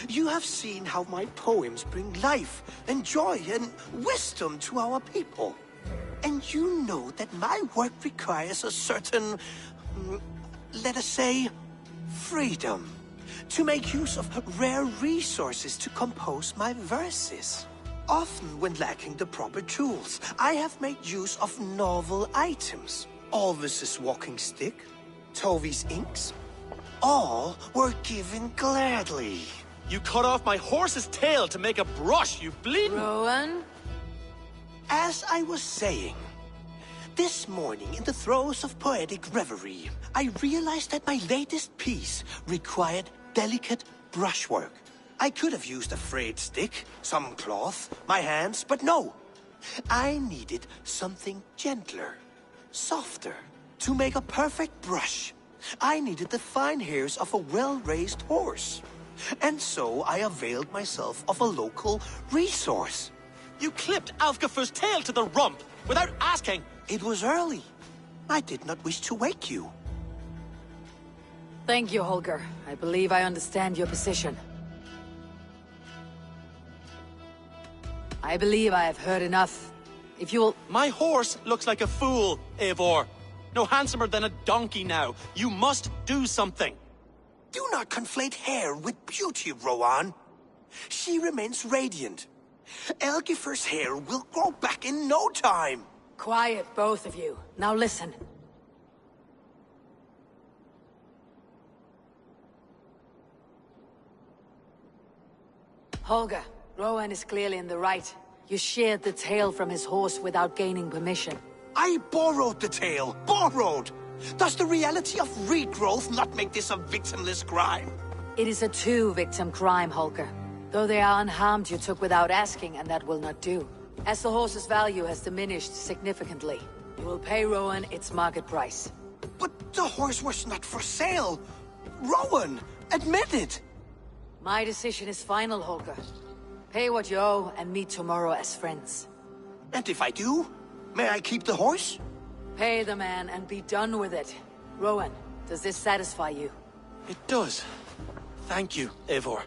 You have seen how my poems bring life and joy and wisdom to our people. And you know that my work requires a certain, let us say, freedom. To make use of rare resources to compose my verses. Often when lacking the proper tools, I have made use of novel items. Alvis's walking stick, Tovi's inks, all were given gladly. You cut off my horse's tail to make a brush, you bleeding... Rowan? As I was saying, this morning in the throes of poetic reverie, I realized that my latest piece required delicate brushwork. I could have used a frayed stick, some cloth, my hands, but no. I needed something gentler, softer. To make a perfect brush, I needed the fine hairs of a well-raised horse. And so I availed myself of a local resource. You clipped Alfgafu's tail to the rump, without asking. It was early. I did not wish to wake you. Thank you, Holger. I believe I understand your position. I believe I have heard enough. If you'll... My horse looks like a fool, Eivor. No handsomer than a donkey now. You must do something. Do not conflate hair with beauty, Rowan. She remains radiant. Algifer's hair will grow back in no time. Quiet, both of you. Now listen. Holger, Rowan is clearly in the right. You sheared the tail from his horse without gaining permission. I borrowed the tail. Borrowed! Does the reality of regrowth not make this a victimless crime? It is a two-victim crime, Holger. Though they are unharmed, you took without asking, and that will not do. As the horse's value has diminished significantly, you will pay Rowan its market price. But the horse was not for sale. Rowan, admit it. My decision is final, Holger. Pay what you owe and meet tomorrow as friends. And if I do, may I keep the horse? Pay the man and be done with it. Rowan, does this satisfy you? It does. Thank you, Eivor.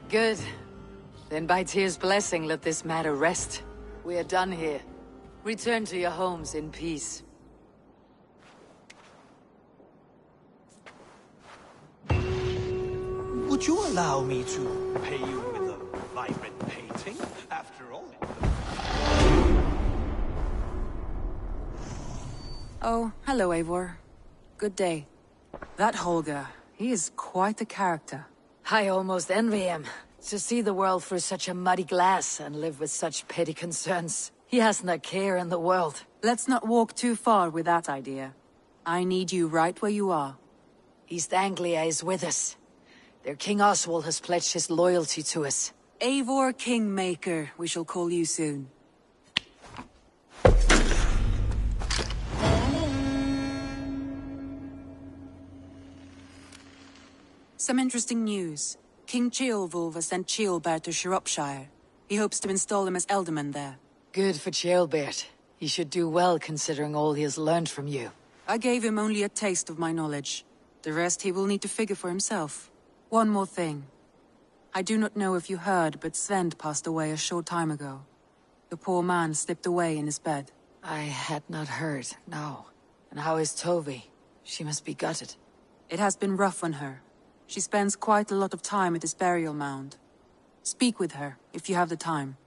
Good. Then by Tyr's blessing, let this matter rest. We are done here. Return to your homes in peace. Would you allow me to pay you with a vibrant painting, after all? Oh, hello, Eivor. Good day. That Holger, he is quite the character. I almost envy him. To see the world through such a muddy glass and live with such petty concerns. He hasn't a care in the world. Let's not walk too far with that idea. I need you right where you are. East Anglia is with us. Their King Oswald has pledged his loyalty to us. Eivor Kingmaker, we shall call you soon. Some interesting news. King Ceolwulf has sent Ceolbert to Shropshire. He hopes to install him as Elderman there. Good for Ceolbert. He should do well considering all he has learned from you. I gave him only a taste of my knowledge. The rest he will need to figure for himself. One more thing. I do not know if you heard, but Sven passed away a short time ago. The poor man slipped away in his bed. I had not heard, no. And how is Tovi? She must be gutted. It has been rough on her. She spends quite a lot of time at his burial mound. Speak with her, if you have the time.